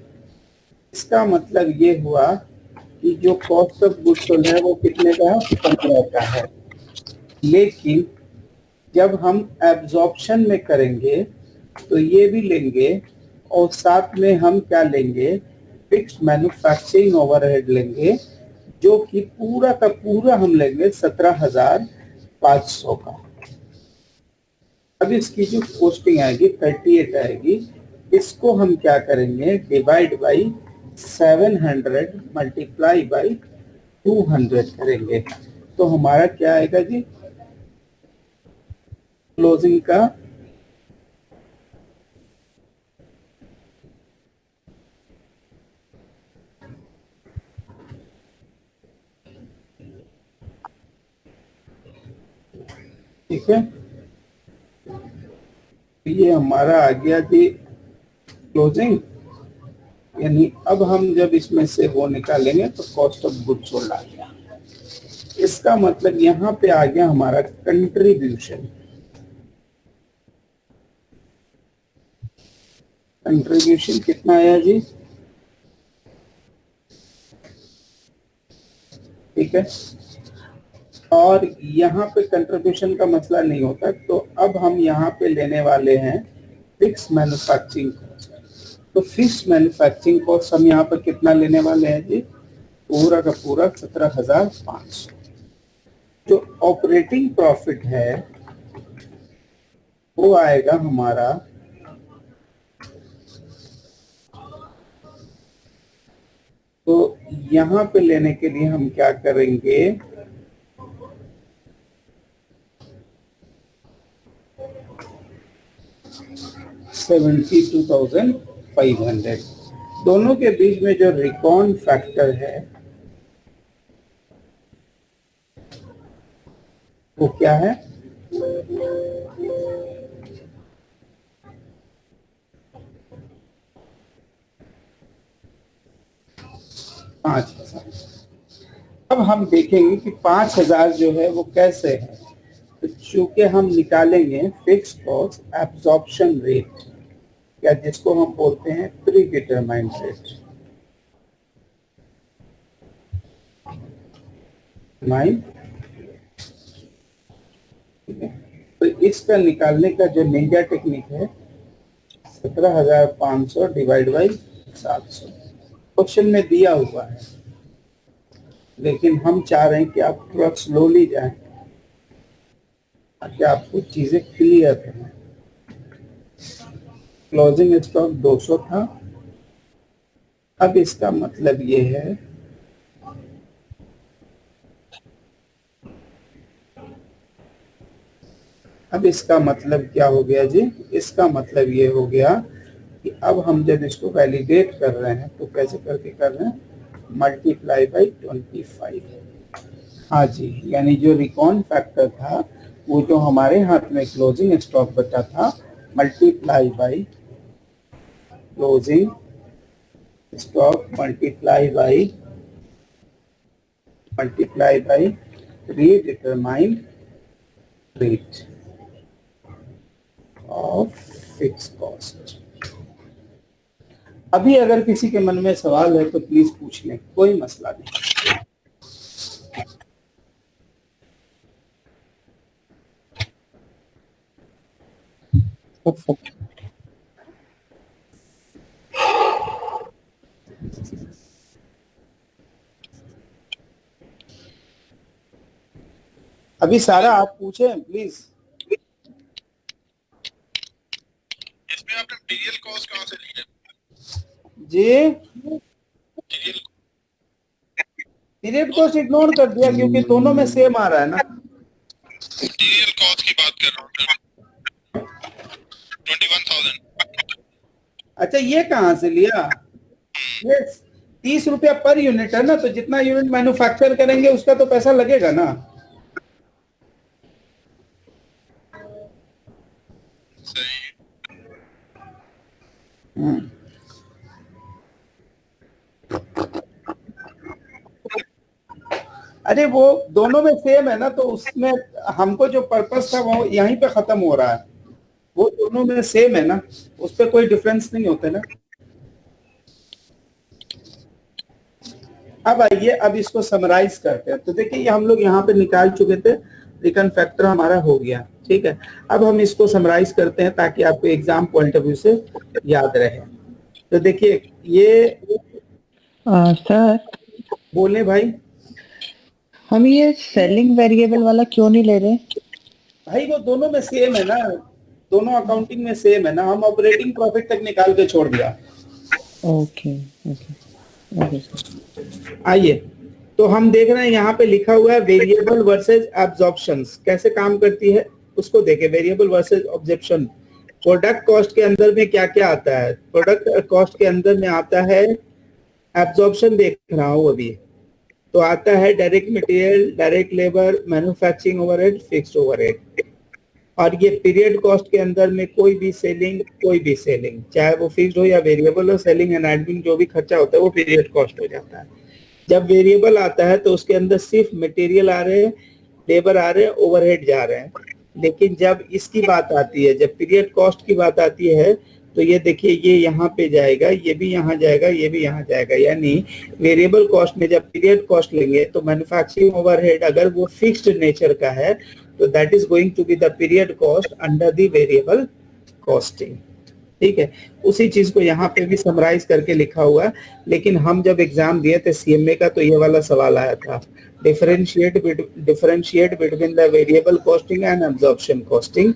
S1: इसका मतलब ये हुआ कि जो कॉस्ट ऑफ गुड्स सोल्ड है वो कितने का है? 15 का है। लेकिन जब हम एब्जॉर्प्शन में करेंगे तो ये भी लेंगे और साथ में हम क्या लेंगे? फिक्स्ड मैन्युफैक्चरिंग ओवरहेड लेंगे, जो कि पूरा का पूरा हम लेंगे 17,500 का। अब इसकी जो कॉस्टिंग आएगी 38 आएगी। इसको हम क्या करेंगे? डिवाइड बाई 700 मल्टीप्लाई बाई 200 करेंगे। तो हमारा क्या आएगा जी? क्लोजिंग का ठीक है, ये हमारा आ गया जी क्लोजिंग। यानी अब हम जब इसमें से वो निकालेंगे तो कॉस्ट ऑफ गुड्स सोल्ड आ गया। इसका मतलब यहाँ पे आ गया हमारा कंट्रीब्यूशन। कंट्रीब्यूशन कितना आया जी? ठीक है, और यहाँ पे कंट्रीब्यूशन का मसला नहीं होता। तो अब हम यहाँ पे लेने वाले हैं फिक्स मैन्युफैक्चरिंग कॉस्ट। तो फिक्स मैन्युफैक्चरिंग कॉस्ट हम यहाँ पर कितना लेने वाले हैं जी? पूरा का पूरा 17,500। जो ऑपरेटिंग प्रॉफिट है वो आएगा हमारा तो यहाँ पे लेने के लिए हम क्या करेंगे? $72,500। दोनों के बीच में जो रिकॉन फैक्टर है वो क्या है? $5,000। अब हम देखेंगे कि 5,000 जो है वो कैसे है। तो चूंकि हम निकालेंगे फिक्स कॉस्ट एब्जॉर्प्शन रेट, या जिसको हम बोलते हैं प्री डिटरमाइंड रेट। तो इसका निकालने का जो निंजा टेक्निक है 17,500 डिवाइड बाई 700 क्वेश्चन में दिया हुआ है, लेकिन हम चाह रहे हैं कि आप थोड़ा स्लोली जाएं ताकि आपको चीजें क्लियर करें। क्लोजिंग स्टॉक 200 था। अब इसका मतलब ये है अब इसका मतलब क्या हो गया जी? इसका मतलब ये हो गया कि अब हम जब इसको वैलिडेट कर रहे हैं तो कैसे करके कर रहे हैं? Multiply by 25। हाँ जी, यानी जो रिकॉन फैक्टर था वो जो हमारे हाथ में क्लोजिंग स्टॉक बचा था, multiply by closing stock multiply by predetermined rate of fix cost. अभी अगर किसी के मन में सवाल है तो प्लीज पूछ लें, कोई मसला नहीं। अभी सारा आप पूछें प्लीज।
S3: इसमें आपने मटेरियल कॉस्ट कहाँ से ली है?
S1: जी
S3: मटेरियल
S1: पीरियड कॉस्ट इग्नोर कर दिया क्योंकि दोनों में सेम आ रहा है ना।
S3: कॉस्ट की बात कर रहा हूँ 21,000।
S1: अच्छा ये कहाँ से लिया? ये 30 रुपया पर यूनिट है ना, तो जितना यूनिट मैन्युफैक्चर करेंगे उसका तो पैसा लगेगा ना।
S3: सही।
S1: अरे वो दोनों में सेम है ना, तो उसमें हमको जो पर्पस था वो यहीं पे खत्म हो रहा है। वो दोनों में सेम है ना, उस पर कोई डिफरेंस नहीं होता ना। अब आइए अब इसको समराइज करते हैं। तो देखिए ये हम लोग यहाँ पे निकाल चुके थे, रिकन फैक्टर हमारा हो गया, ठीक है। अब हम इसको समराइज करते हैं ताकि आपको एग्जाम पॉइंट ऑफ व्यू से याद रहे। तो देखिए ये
S2: सर
S1: बोले भाई,
S2: हम ये सेलिंग वेरिएबल वाला क्यों नहीं ले रहे?
S1: भाई वो दोनों में सेम है ना, दोनों अकाउंटिंग में सेम है ना, हम ऑपरेटिंग प्रॉफिट तक निकाल के छोड़ दिया।
S2: Okay okay okay sir.
S1: आइए तो हम देख रहे हैं यहाँ पे लिखा हुआ है वेरिएबल वर्सेस एब्जॉर्प्शंस कैसे काम करती है उसको देखें। Variable versus objection. Product cost के अंदर में क्या क्या आता है? प्रोडक्ट कॉस्ट के अंदर में आता है एब्जॉर्प्शन, देख रहा हूँ अभी, तो आता है direct material, direct labour, manufacturing overhead, fixed overhead. और ये पीरियड कॉस्ट के अंदर में कोई भी सेलिंग चाहे वो फिक्स्ड हो या वेरिएबल हो, सेलिंग एंड एडमिन जो भी खर्चा होता है वो पीरियड कॉस्ट हो जाता है। जब वेरिएबल आता है तो उसके अंदर सिर्फ मटेरियल आ रहे हैं, लेबर आ रहे हैं, ओवरहेड जा रहे हैं। लेकिन जब इसकी बात आती है, जब पीरियड कॉस्ट की बात आती है, तो ये देखिए ये यहाँ पे जाएगा, ये भी यहाँ जाएगा, ये भी यहाँ जाएगा। यानी वेरिएबल कॉस्ट में जब पीरियड कॉस्ट लेंगे तो मैन्युफैक्चरिंग ओवरहेड अगर वो फिक्स्ड नेचर का है तो that is going to be the period cost under the variable costing, ठीक है। उसी चीज को यहाँ पे भी समराइज करके लिखा हुआ है। लेकिन हम जब एग्जाम दिए थे सीएमए का तो ये वाला सवाल आया था, differentiate between the variable costing and absorption costing,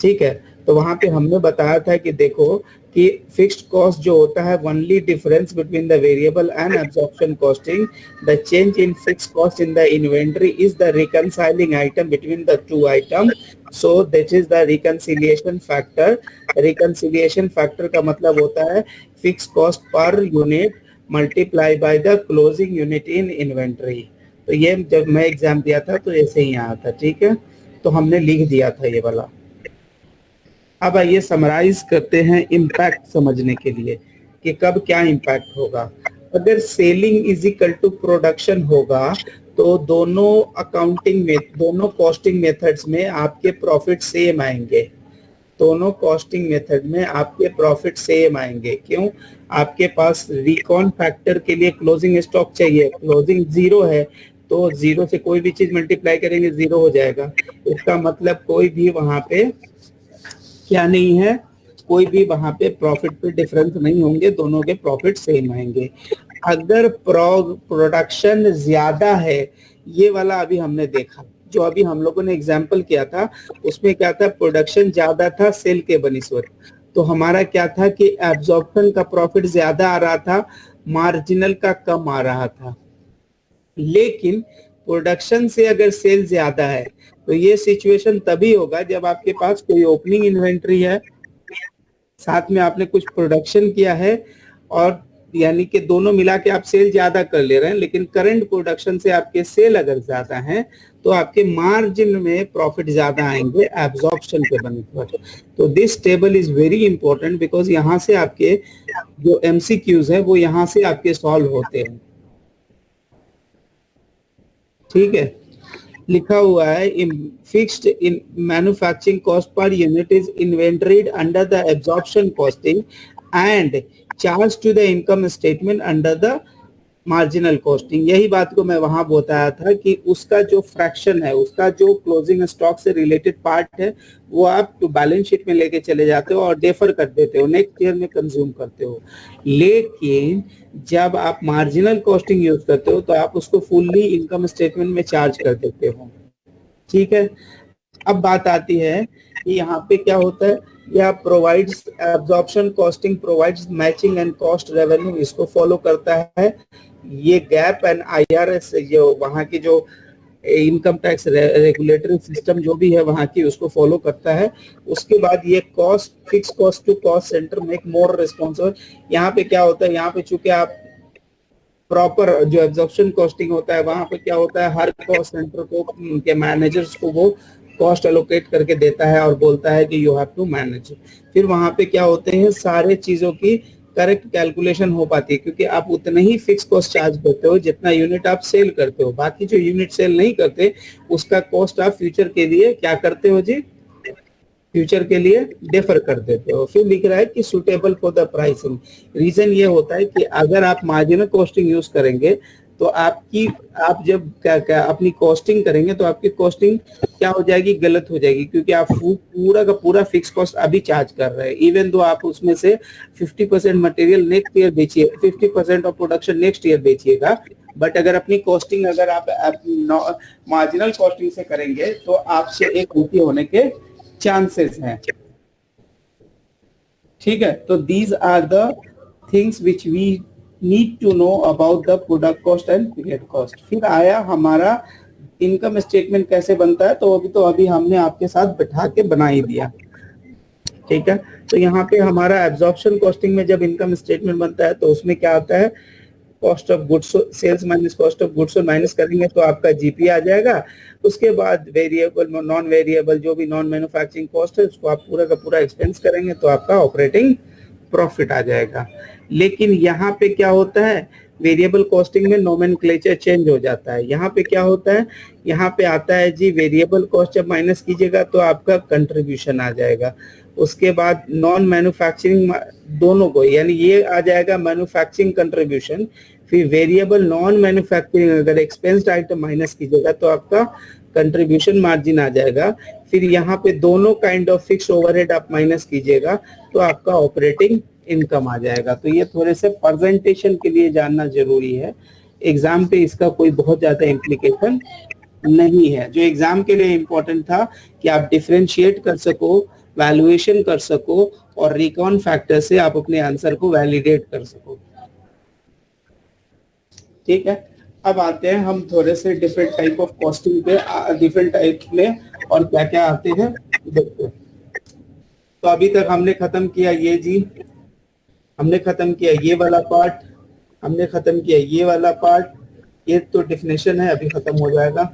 S1: ठीक है। तो वहां पे हमने बताया था कि देखो कि फिक्स्ड कॉस्ट जो होता है only difference between the variable and absorption costing, the change in fixed cost in the inventory is the reconciling item between the two item, so that is the reconciliation factor. Reconciliation factor का मतलब होता है fixed cost per unit multiply by the closing unit in inventory. तो ये जब मैं exam दिया था तो ऐसे ही आया था, ठीक है। तो हमने लिख दिया था ये वाला। अब आइए समराइज करते हैं इम्पैक्ट समझने के लिए कि कब क्या इम्पैक्ट होगा। अगर selling is equal to production होगा तो दोनों अकाउंटिंग में, दोनों कॉस्टिंग मेथड्स में आपके प्रॉफिट सेम आएंगे। दोनों कॉस्टिंग मेथड में आपके प्रॉफिट सेम आएंगे। क्यों? आपके पास रिकॉन फैक्टर के लिए क्लोजिंग स्टॉक चाहिए, क्लोजिंग 0 है तो 0 से कोई भी चीज मल्टीप्लाई करेंगे 0 हो जाएगा। इसका मतलब कोई भी वहां पे क्या नहीं है, कोई भी वहां पे प्रॉफिट पे डिफरेंस नहीं होंगे, दोनों के प्रॉफिट सेम आएंगे। अगर प्रोडक्शन ज्यादा है, ये वाला अभी हमने देखा, जो अभी हम लोगों ने एग्जाम्पल किया था उसमें क्या था, प्रोडक्शन ज्यादा था सेल के बनिस्बत, तो हमारा क्या था कि एब्जॉर्प्शन का प्रॉफिट ज्यादा आ रहा था, मार्जिनल का कम आ रहा था। लेकिन प्रोडक्शन से अगर सेल ज्यादा है तो ये सिचुएशन तभी होगा जब आपके पास कोई ओपनिंग इन्वेंट्री है, साथ में आपने कुछ प्रोडक्शन किया है, और यानी कि दोनों मिला के आप सेल ज्यादा कर ले रहे हैं, लेकिन करंट प्रोडक्शन से आपके सेल अगर ज्यादा हैं तो आपके मार्जिन में प्रॉफिट ज्यादा आएंगे एब्जॉर्प्शन के बनस्बत। तो this table is very important because यहाँ से आपके जो एमसीक्यूज है वो यहाँ से आपके सॉल्व होते हैं, ठीक है। लिखा हुआ है fixed in manufacturing cost per unit is inventoried under the absorption costing and charge to the income statement under the marginal costing. यही बात को मैं वहां बताया था कि उसका जो फ्रैक्शन है, उसका जो क्लोजिंग स्टॉक से रिलेटेड पार्ट है वो आप तो बैलेंस शीट में लेके चले जाते हो और डेफर कर देते हो, नेक्स्ट ईयर में कंज्यूम करते हो। लेकिन जब आप मार्जिनल कॉस्टिंग यूज करते हो तो आप उसको फुल्ली इनकम स्टेटमेंट में चार्ज कर देते हो, ठीक है। अब बात आती है कि यहाँ पे क्या होता है, यह provides absorption costing provides matching and cost revenue, इसको फॉलो करता है। ये गैप एंड आईआरएस जो वहाँ की जो इनकम टैक्स रेगुलेटरी सिस्टम जो भी है वहाँ की, उसको फॉलो करता है। उसके बाद ये cost fix cost to cost centre make more responsible. यहाँ पे क्या होता है, यहाँ पे चूंकि आप प्रॉपर जो एब्जॉर्प्शन कॉस्टिंग होता है वहां पे क्या होता है, हर कॉस्ट सेंटर को के मैनेजर्स को वो कॉस्ट एलोकेट करके देता है और बोलता है कि यू हैव टू मैनेज। फिर वहां पे क्या होते हैं, सारे चीजों की करेक्ट कैलकुलेशन हो पाती है, क्योंकि आप उतना ही फिक्स कॉस्ट चार्ज करते हो जितना यूनिट आप सेल करते हो। बाकी जो यूनिट सेल नहीं करते उसका कॉस्ट आप फ्यूचर के लिए क्या करते हो जी, फ्यूचर के लिए डेफर कर देते हो। फिर लिख रहा है कि suitable for the pricing. Reason ये होता है कि अगर आप मार्जिनल कॉस्टिंग यूज करेंगे तो आप जब क्या अपनी कॉस्टिंग करेंगे तो आपकी कॉस्टिंग क्या हो जाएगी, गलत हो जाएगी, क्योंकि आप पूरा का पूरा फिक्स कॉस्ट अभी चार्ज कर रहे हैं। इवन दो आप उसमें से 50% मटेरियल नेक्स्ट ईयर बेचिए, 50% ऑफ प्रोडक्शन नेक्स्ट ईयर बेचिएगा, बट अगर अपनी कॉस्टिंग अगर आप मार्जिनल कॉस्टिंग से करेंगे तो आपसे एक गलती होने के चांसेस हैं। ठीक है, तो these are the things which we need to know about the product cost and period cost. फिर आया हमारा इनकम स्टेटमेंट कैसे बनता है, तो अभी हमने आपके साथ बैठा के बना ही दिया। ठीक है, तो यहाँ पे हमारा एब्जॉर्प्शन कॉस्टिंग में जब इनकम स्टेटमेंट बनता है तो उसमें क्या आता है, cost of goods sales minus cost of goods minus करेंगे तो आपका जीपी आ जाएगा। उसके बाद वेरिएबल नॉन वेरिएबल जो भी नॉन मैन्युफैक्चरिंग कॉस्ट है उसको आप पूरा का पूरा एक्सपेंस करेंगे तो आपका ऑपरेटिंग प्रॉफिट आ जाएगा। लेकिन यहाँ पे क्या होता है, वेरिएबल कॉस्टिंग में नोमेनक्लेचर चेंज हो जाता है। यहाँ पे क्या होता है, यहाँ पे आता है जी वेरिएबल कॉस्ट जब माइनस कीजिएगा तो आपका कंट्रीब्यूशन आ जाएगा। उसके बाद नॉन मैन्युफैक्चरिंग दोनों को, यानी ये आ जाएगा मैन्युफैक्चरिंग कंट्रीब्यूशन, फिर वेरिएबल नॉन मैन्युफैक्चरिंग अगर एक्सपेंस्ड आइटम माइनस कीजिएगा तो आपका कंट्रीब्यूशन मार्जिन आ जाएगा। फिर यहाँ पे दोनों काइंड ऑफ फिक्स ओवरहेड आप माइनस कीजिएगा तो आपका ऑपरेटिंग इनकम आ जाएगा। तो ये थोड़े से प्रेजेंटेशन के लिए जानना जरूरी है, एग्जाम पे इसका कोई बहुत ज्यादा इम्प्लीकेशन नहीं है। जो एग्जाम के लिए इम्पोर्टेंट था कि आप डिफरेंशिएट कर सको, वैल्यूएशन कर सको और रिकॉन फैक्टर से आप अपने आंसर को वैलिडेट कर सको। ठीक है, अब आते हैं हम थोड़े से डिफरेंट टाइप ऑफ कॉस्टिंग पे, डिफरेंट टाइप में और क्या क्या आते हैं देखते हैं। तो अभी तक हमने खत्म किया ये जी, हमने खत्म किया ये वाला पार्ट, हमने खत्म किया ये वाला पार्ट, ये तो डेफिनेशन है अभी खत्म हो जाएगा।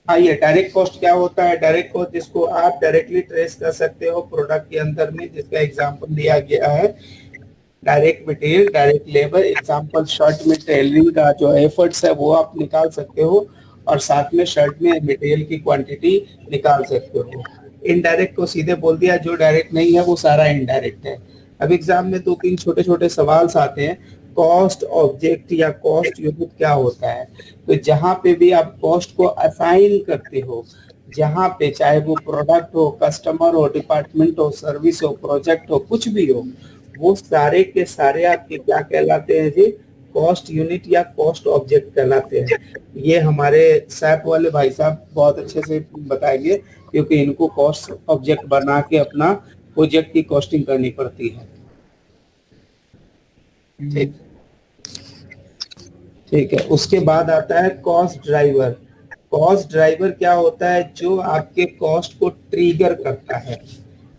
S1: आइए, डायरेक्ट कॉस्ट क्या होता है। डायरेक्ट कॉस्ट जिसको आप डायरेक्टली ट्रेस कर सकते हो प्रोडक्ट के अंदर में, जिसका एग्जांपल दिया गया है direct material, direct labour. Example shirt में टेलरिंग का जो एफर्ट्स है वो आप निकाल सकते हो और साथ में शर्ट में मटेरियल की क्वांटिटी निकाल सकते हो। इनडायरेक्ट को सीधे बोल दिया, जो डायरेक्ट नहीं है वो सारा इनडायरेक्ट है। अब एग्जाम में 2-3 छोटे छोटे सवाल आते हैं, कॉस्ट ऑब्जेक्ट या कॉस्ट यूनिट क्या होता है। तो जहां पे भी आप कॉस्ट को असाइन करते हो, जहां पे चाहे वो प्रोडक्ट हो, कस्टमर हो, डिपार्टमेंट हो, सर्विस हो, प्रोजेक्ट हो, कुछ भी हो, वो सारे के सारे आपके क्या कहलाते हैं जी, कॉस्ट यूनिट या कॉस्ट ऑब्जेक्ट कहलाते हैं। ये हमारे सैप वाले भाई साहब बहुत अच्छे से बताएंगे, क्योंकि इनको कॉस्ट ऑब्जेक्ट बना के अपना प्रोजेक्ट की कॉस्टिंग करनी पड़ती है। ठीक है, उसके बाद आता है कॉस्ट ड्राइवर। कॉस्ट ड्राइवर क्या होता है, जो आपके कॉस्ट को ट्रिगर करता है।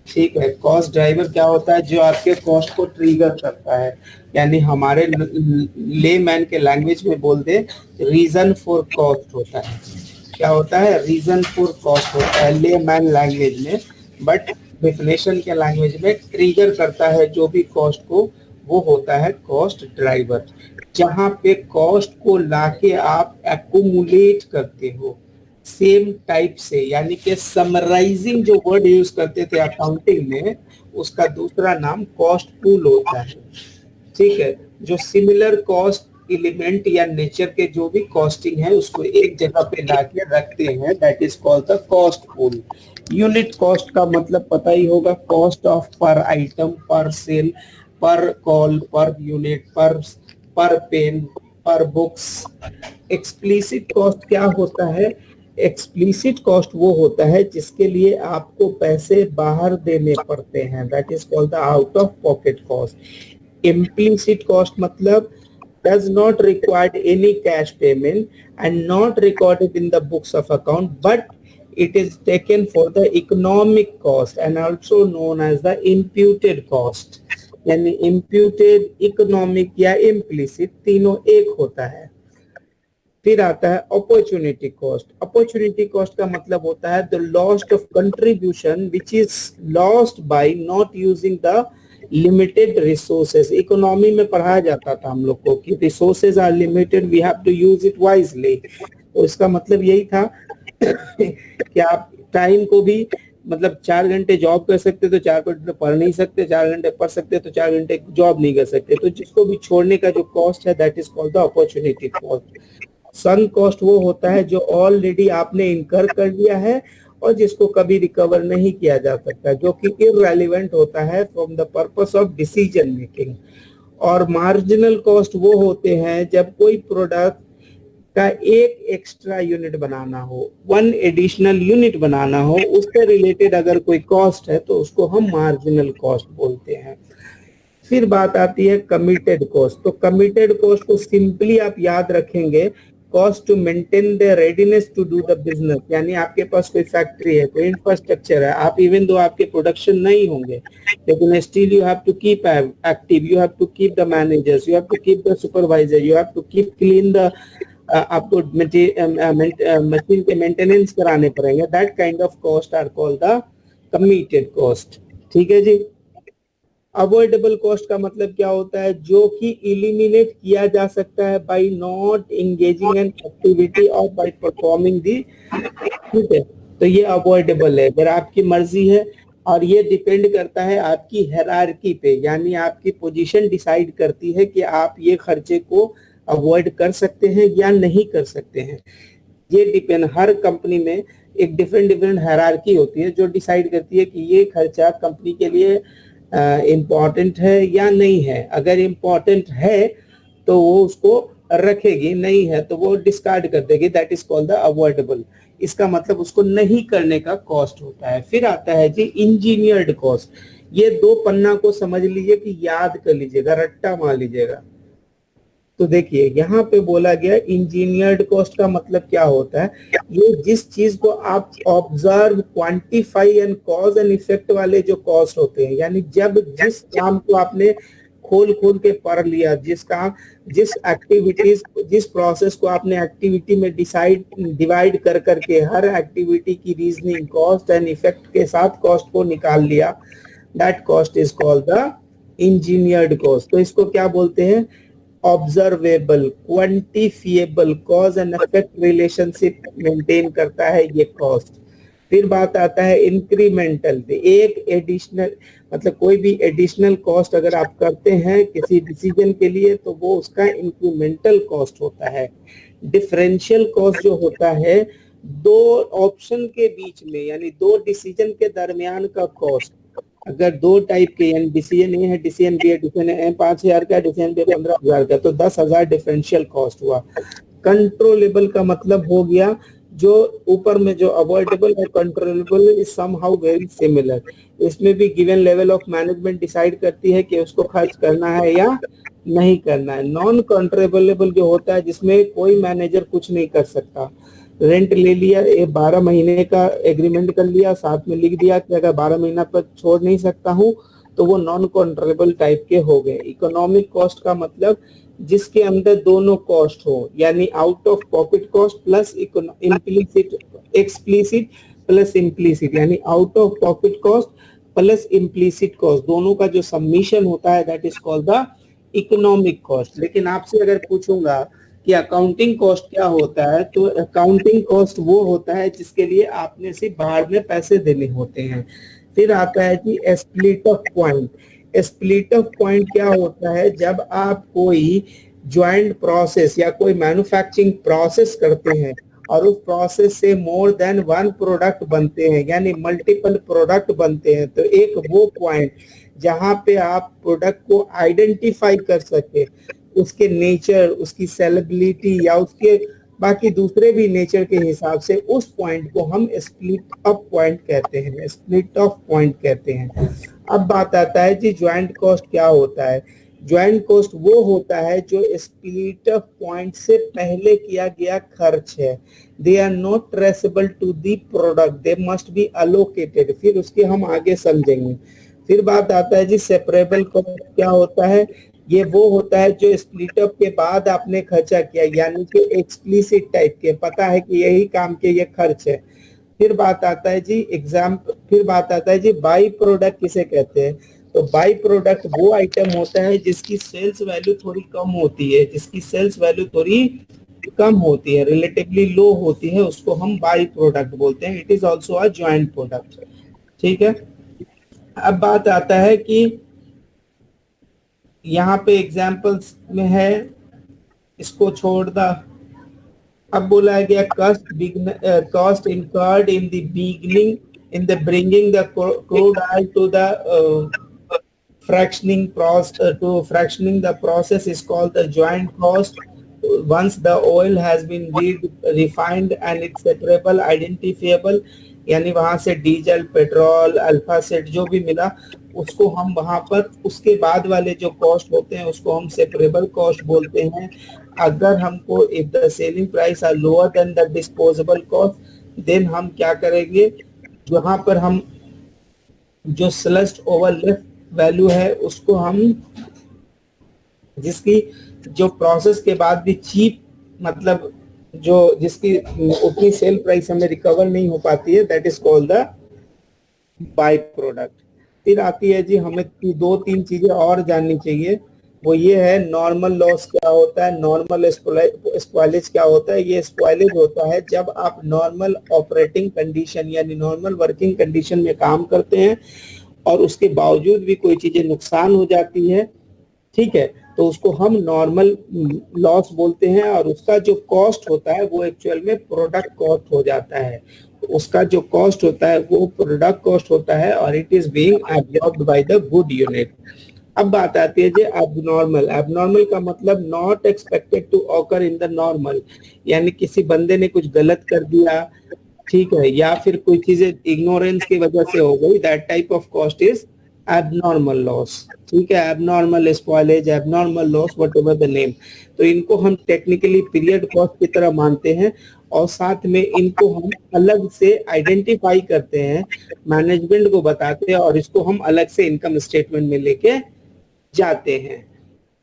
S1: ठीक है, कॉस्ट ड्राइवर क्या होता है, जो आपके कॉस्ट को ट्रिगर करता है, यानी हमारे लेमैन के लैंग्वेज में बोल दे, रीजन फॉर कॉस्ट होता है। क्या होता है, रीजन फॉर कॉस्ट होता है लेमैन लैंग्वेज में, बट डेफिनेशन के लैंग्वेज में ट्रिगर करता है जो भी कॉस्ट को, वो होता है कॉस्ट ड्राइवर। जहां पे कॉस्ट को लाके आप एक्यूमुलेट करते हो सेम टाइप से, यानी कि समराइजिंग जो वर्ड यूज करते थे अकाउंटिंग में, उसका दूसरा नाम कॉस्ट पूल होता है। ठीक है, जो सिमिलर कॉस्ट एलिमेंट या नेचर के जो भी कॉस्टिंग है उसको एक जगह पे लाके रखते हैं, that is called the cost pool. Unit cost का मतलब पता ही होगा, कॉस्ट ऑफ पर आइटम, पर सेल, पर कॉल, पर यूनिट, पर पेन, पर बुक्स। एक्सप्लिसिट कॉस्ट क्या होता है? एक्सप्लिसिट कॉस्ट वो होता है जिसके लिए आपको पैसे बाहर देने पड़ते हैं, that is called the out of pocket cost. Implicit cost मतलब does not require any cash payment and not recorded in the books of account, but it is taken for the economic cost and also known as the imputed cost। यानी imputed, economic या implicit तीनों एक होता है। फिर आता है opportunity cost. Opportunity cost का मतलब होता है the lost of contribution which is lost by not using the limited resources. Economy में पढ़ाया जाता था हम लोग को कि resources are limited, we have to use it wisely. तो इसका मतलब यही था कि आप टाइम को भी मतलब 4 घंटे जॉब कर सकते तो 4 घंटे पढ़ नहीं सकते, 4 घंटे पढ़ सकते तो 4 घंटे जॉब नहीं कर सकते। तो जिसको भी छोड़ने का जो कॉस्ट है that is called the opportunity cost. Sunk cost वो होता है जो ऑलरेडी आपने इनकर कर लिया है और जिसको कभी रिकवर नहीं किया जा सकता, जो कि इररेलेवेंट होता है from the purpose of decision making. और मार्जिनल कॉस्ट वो होते हैं जब कोई प्रोडक्ट का एक एक्स्ट्रा यूनिट बनाना हो, 1 एडिशनल यूनिट बनाना हो, उससे रिलेटेड अगर कोई कॉस्ट है तो उसको हम मार्जिनल कॉस्ट बोलते हैं। फिर बात आती है कमिटेड कॉस्ट। तो कमिटेड कॉस्ट को सिंपली आप याद रखेंगे, cost to maintain the readiness to do the business. यानी आपके पास कोई फैक्ट्री है, कोई इंफ्रास्ट्रक्चर है, आप इवन दो आपके प्रोडक्शन नहीं होंगे लेकिन still you have to keep active, you have to keep the managers, you have to keep the supervisor, you have to keep clean the, आपको मशीन के मेंटेनेंस कराने पड़ेंगे। That kind of cost are called the committed cost. ठीक है जी। Avoidable cost का मतलब क्या होता है? जो कि इलिमिनेट किया जा सकता है by not engaging an activity और बाय परफॉर्मिंग दी। ठीक है, तो ये अवॉइडेबल है अगर आपकी मर्जी है, और ये डिपेंड करता है आपकी हायरार्की पे, यानी आपकी पोजीशन डिसाइड करती है कि आप ये खर्चे को अवॉइड कर सकते हैं या नहीं कर सकते हैं। ये डिपेंड, हर कंपनी में एक डिफरेंट हायरार्की होती है जो डिसाइड करती है कि ये खर्चा कंपनी के लिए इम्पोर्टेंट है या नहीं है। अगर इम्पोर्टेंट है तो वो उसको रखेगी, नहीं है तो वो डिस्कार्ड कर देगी। That is called the avoidable. इसका मतलब उसको नहीं करने का कॉस्ट होता है। फिर आता है जी इंजीनियर्ड कॉस्ट। ये 2 पन्ना को समझ लीजिए कि याद कर लीजिएगा, रट्टा मार लीजिएगा। तो देखिए यहाँ पे बोला गया इंजीनियर्ड कॉस्ट का मतलब क्या होता है? ये जिस चीज को आप observe, quantify and cause and effect वाले जो कॉस्ट होते हैं, यानी जब जिस काम को आपने खोल के पढ़ लिया, जिस एक्टिविटीज, जिस प्रोसेस को आपने एक्टिविटी में डिवाइड कर करके हर एक्टिविटी की रीजनिंग, कॉस्ट एंड इफेक्ट के साथ कॉस्ट को निकाल लिया, that cost is called the engineered cost. तो इसको क्या बोलते हैं? Observable, quantifiable cause and effect relationship maintain करता है ये कॉस्ट। फिर बात आता है इंक्रीमेंटल। एक एडिशनल, मतलब कोई भी एडिशनल कॉस्ट अगर आप करते हैं किसी डिसीजन के लिए तो वो उसका इंक्रीमेंटल कॉस्ट होता है। डिफरेंशियल कॉस्ट जो होता है 2 ऑप्शन के बीच में, यानी 2 डिसीजन के दरमियान का कॉस्ट। अगर 2 टाइप के, यानी डिसीजन ए है, डिसीजन बी है, डिसीजन ए 5,000 का, डिसीजन बी 15,000 का, तो 10,000 डिफरेंशियल कॉस्ट हुआ। कंट्रोलेबल का मतलब हो गया जो ऊपर में जो अवॉइडेबल है, controllable is somehow very similar. इसमें भी given level of management decide करती है कि उसको खर्च करना है या नहीं करना है। नॉन कंट्रोलेबल जो होता है जिसमें कोई मैनेजर कुछ नहीं कर सकता। रेंट ले लिया, 12 महीने का एग्रीमेंट कर लिया, साथ में लिख दिया कि अगर 12 महीना पर छोड़ नहीं सकता हूँ, तो वो नॉन कंट्रोलेबल टाइप के हो गए। इकोनॉमिक कॉस्ट का मतलब जिसके अंदर दोनों कॉस्ट हो, यानी out of pocket cost plus implicit, explicit plus implicit, यानी out of pocket cost plus implicit cost, दोनों का जो सबमिशन होता है that is called the economic cost. लेकिन आपसे अगर पूछूंगा कि अकाउंटिंग कॉस्ट क्या होता है, तो अकाउंटिंग कॉस्ट वो होता है जिसके लिए आपने सिर्फ बाहर में पैसे देने होते हैं। फिर आता है कि split of point. Split of point क्या होता है? जब आप कोई ज्वाइंट प्रोसेस या कोई मैन्युफैक्चरिंग प्रोसेस करते हैं और उस प्रोसेस से मोर देन 1 प्रोडक्ट बनते हैं, यानी मल्टीपल प्रोडक्ट बनते हैं, तो एक वो पॉइंट जहां पे आप प्रोडक्ट को आइडेंटिफाई कर सके, उसके नेचर, उसकी सेलेबिलिटी या उसके बाकी दूसरे भी नेचर के हिसाब से उस पॉइंट को हम स्प्लिट अप पॉइंट कहते हैं, स्प्लिट ऑफ पॉइंट कहते हैं। अब बात आता है जी ज्वाइंट कॉस्ट क्या होता है। ज्वाइंट कॉस्ट वो होता है जो स्प्लिट ऑफ पॉइंट से पहले किया गया खर्च है। They are not traceable to the product, they must be allocated. फिर उसके हम आगे समझेंगे। फिर बात आता है जी सेपरेबल कॉस्ट क्या होता है। ये वो होता है जो स्प्लिट अप के बाद आपने खर्चा किया, यानी कि एक्सप्लिसिट टाइप के, पता है कि यही काम के ये खर्च है। फिर बात आता है जी फिर बात आता है जी बाई प्रोडक्ट किसे कहते हैं। तो बाई प्रोडक्ट वो आइटम होता है जिसकी सेल्स वैल्यू थोड़ी कम होती है, जिसकी सेल्स वैल्यू थोड़ी कम होती है, रिलेटिवली लो होती है, उसको हम बाई प्रोडक्ट बोलते हैं। It is also a joint product. ठीक है, अब बात आता है कि यहाँ पे एग्जाम्पल्स में है, इसको छोड़ दा। अब बोला गया cost incurred in the beginning in the bringing the crude oil to the fractioning the process is called the joint cost. Once the oil has been refined and it's separable, identifiable, यानी वहां से diesel, petrol, alpha set जो भी मिला उसको हम वहां पर उसके बाद वाले जो कॉस्ट होते हैं उसको हम सेपरेबल कॉस्ट बोलते हैं। अगर हमको if the selling price are lower than the disposable cost, then हम क्या करेंगे, वहां पर हम जो स्लश्ड ओवर लेफ्ट वैल्यू है उसको हम, जिसकी जो प्रोसेस के बाद भी चीप, मतलब जो जिसकी उतनी सेल प्राइस हमें रिकवर नहीं हो पाती है, that is called the by product. फिर आती है जी, हमें 2-3 चीजें और जाननी चाहिए। वो ये है नॉर्मल लॉस क्या होता है, नॉर्मल स्पॉइलेज क्या होता है। ये स्पॉइलेज होता है जब आप नॉर्मल ऑपरेटिंग कंडीशन यानी नॉर्मल वर्किंग कंडीशन में काम करते हैं और उसके बावजूद भी कोई चीजें नुकसान हो जाती है, ठीक है, तो उसको हम नॉर्मल लॉस बोलते हैं। और उसका जो कॉस्ट होता है वो एक्चुअल में प्रोडक्ट कॉस्ट हो जाता है। उसका जो कॉस्ट होता है वो प्रोडक्ट कॉस्ट होता है और it is being absorbed by the good unit. अब बात आती है जी एबनॉर्मल। एबनॉर्मल का मतलब not expected to occur in the normal, यानी किसी बंदे ने कुछ गलत कर दिया, ठीक है, या फिर कोई चीजें इग्नोरेंस की वजह से हो गई, that type of cost is abnormal loss. ठीक है, abnormal spoilage, abnormal loss, whatever the name. तो इनको हम टेक्निकली पीरियड कॉस्ट की तरह मानते हैं और साथ में इनको हम अलग से आइडेंटिफाई करते हैं, मैनेजमेंट को बताते हैं और इसको हम अलग से इनकम स्टेटमेंट में लेके जाते हैं।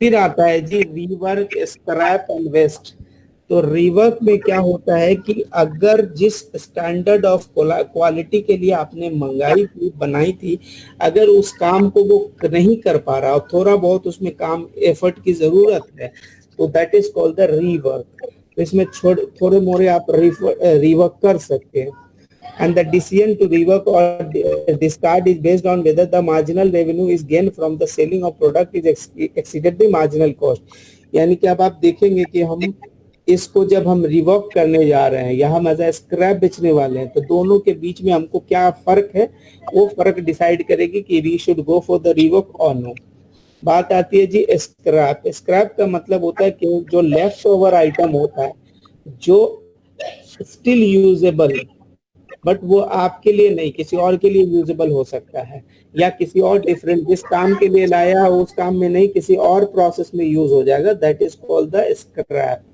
S1: फिर आता है जी रीवर्क, स्क्रैप एंड वेस्ट। तो रीवर्क में क्या होता है कि अगर जिस स्टैंडर्ड ऑफ क्वालिटी के लिए आपने मंगाई थी, बनाई थी, अगर उस काम को वो नहीं कर पा रहा और थोड़ा बहुत उसमें काम एफर्ट की जरूरत है, तो that is called the rework. तो इसमें थोड़े मोरे आप रीवर्क कर सकते हैं। And the decision to rework or discard is based on whether the marginal revenue is gained from the selling of product is exceeded the marginal cost। यानी कि अब आप देखेंगे कि हम इसको जब हम रिवर्क करने जा रहे हैं या हम एज ए स्क्रैप बेचने वाले हैं, तो दोनों के बीच में हमको क्या फर्क है, वो फर्क डिसाइड करेगी कि we should go for the rework और नो। बात आती है जी स्क्रैप। स्क्रैप का मतलब होता है कि जो लेफ्ट ओवर आइटम होता है जो स्टिल यूजेबल, बट वो आपके लिए नहीं किसी और के लिए यूजेबल हो सकता है, या किसी और डिफरेंट जिस काम के लिए लाया उस काम में नहीं किसी और प्रोसेस में यूज हो जाएगा, that is called the scrap.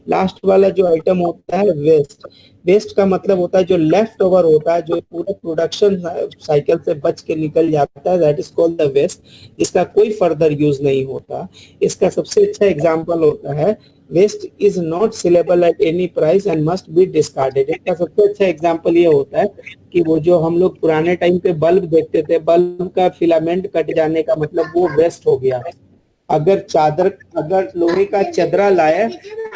S1: Last वाला जो आइटम होता है वेस्ट। वेस्ट का मतलब होता है जो लेफ्ट ओवर होता है, जो पूरे प्रोडक्शन साइकिल से बच के निकल जाता है, that is called the waste, जिसका कोई फर्दर यूज नहीं होता। इसका सबसे अच्छा एग्जांपल होता है waste is not saleable at any price and must be discarded. इसका सबसे अच्छा एग्जांपल ये होता है कि वो जो हम लोग पुराने टाइम पे बल्ब देखते थे, बल्ब का फिलामेंट कट जाने का मतलब वो वेस्ट हो गया। अगर लोहे का चदरा लाए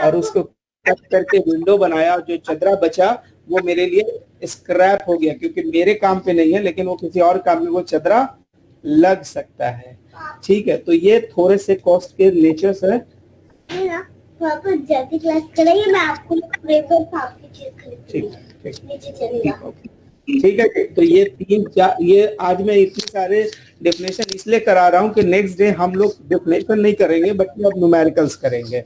S1: और उसको कट करके विंडो बनाया और जो चदरा बचा वो मेरे लिए स्क्रैप हो गया, क्योंकि मेरे काम पे नहीं है लेकिन वो किसी और काम में वो चदरा लग सकता है। ठीक है, तो ये थोड़े से कॉस्ट के नेचर्स है।
S9: जल्दी क्लास कराइए, मैं आपको पेपर आपकी चीज खरीद
S1: ठीक
S9: नीचे चलेगा।
S1: ठीक है। तो ये ये आज मैं इतने सारे डेफिनेशन इसलिए करा रहा हूँ कि नेक्स्ट डे हम लोग डेफिनेशन नहीं करेंगे बल्कि अब न्यूमेरिकल्स करेंगे।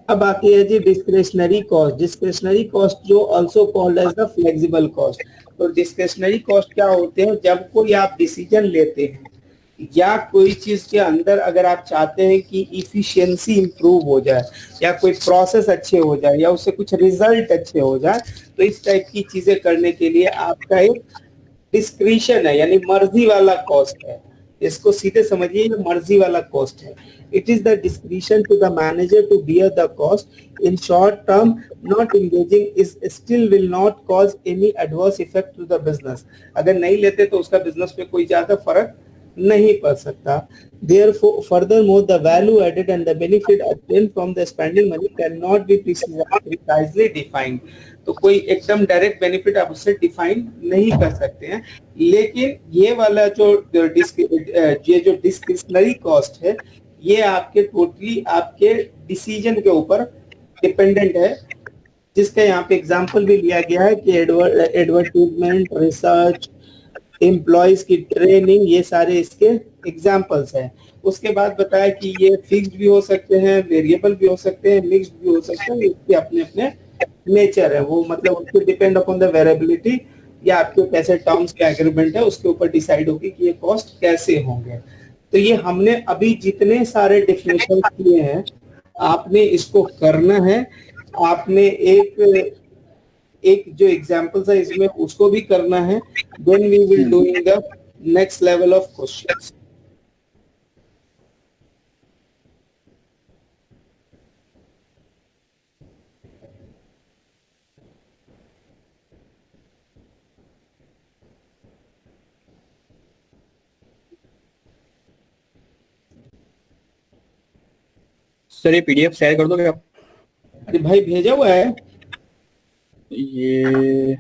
S1: अब आती है जी डिस्क्रिशनरी कॉस्ट। डिस्क्रिशनरी कॉस्ट जो also called as the flexible cost. तो डिस्क्रिशनरी कॉस्ट क्या होते हैं? जब कोई आप डिसीजन लेते हैं या कोई चीज के अंदर अगर आप चाहते हैं कि इफिशियंसी इंप्रूव हो जाए या कोई प्रोसेस अच्छे हो जाए या उससे कुछ रिजल्ट अच्छे हो जाए, तो इस टाइप की चीजें करने के लिए आपका एक डिस्क्रिशन है, यानी मर्जी वाला कॉस्ट है। इसको सीधे समझिए, ये मर्जी वाला कॉस्ट है। It is the discretion to the manager to bear the cost in short term. Not engaging is still will not cause any adverse effect to the business. अगर नहीं लेते तो उसका बिजनेस पे कोई ज्यादा फर्क नहीं पड़ सकता। Therefore, furthermore, the value added and the benefit obtained from the spending money cannot be precisely defined. तो कोई एकदम डायरेक्ट बेनिफिट आप उससे डिफाइन नहीं कर सकते हैं। लेकिन ये वाला जो डिस्क्रिशनरी कॉस्ट है, ये आपके टोटली आपके डिसीजन के ऊपर डिपेंडेंट है, जिसका यहाँ पे एग्जांपल भी लिया गया है कि एडवर्टाइजमेंट, रिसर्च, एम्प्लॉयज की ट्रेनिंग, ये सारे इसके एग्जांपल्स हैं। उसके बाद बताया कि ये फिक्स्ड भी हो सकते हैं, वेरिएबल भी हो सकते हैं, मिक्स्ड भी हो सकते हैं। इसके अपने अपने नेचर है, वो मतलब उसके डिपेंड अपॉन द वेरिएबिलिटी या आपके कैसे टर्म्स के एग्रीमेंट है उसके ऊपर डिसाइड होगी कि ये कॉस्ट कैसे होंगे। तो ये हमने अभी जितने सारे डेफिनेशन किए हैं, आपने इसको करना है। आपने एक जो एग्जांपल्स है इसमें उसको भी करना है। Then we will doing the next level of questions.
S5: Sir ये पीडीएफ शेयर कर दोगे आप?
S1: अरे भाई भेजा हुआ है
S5: ये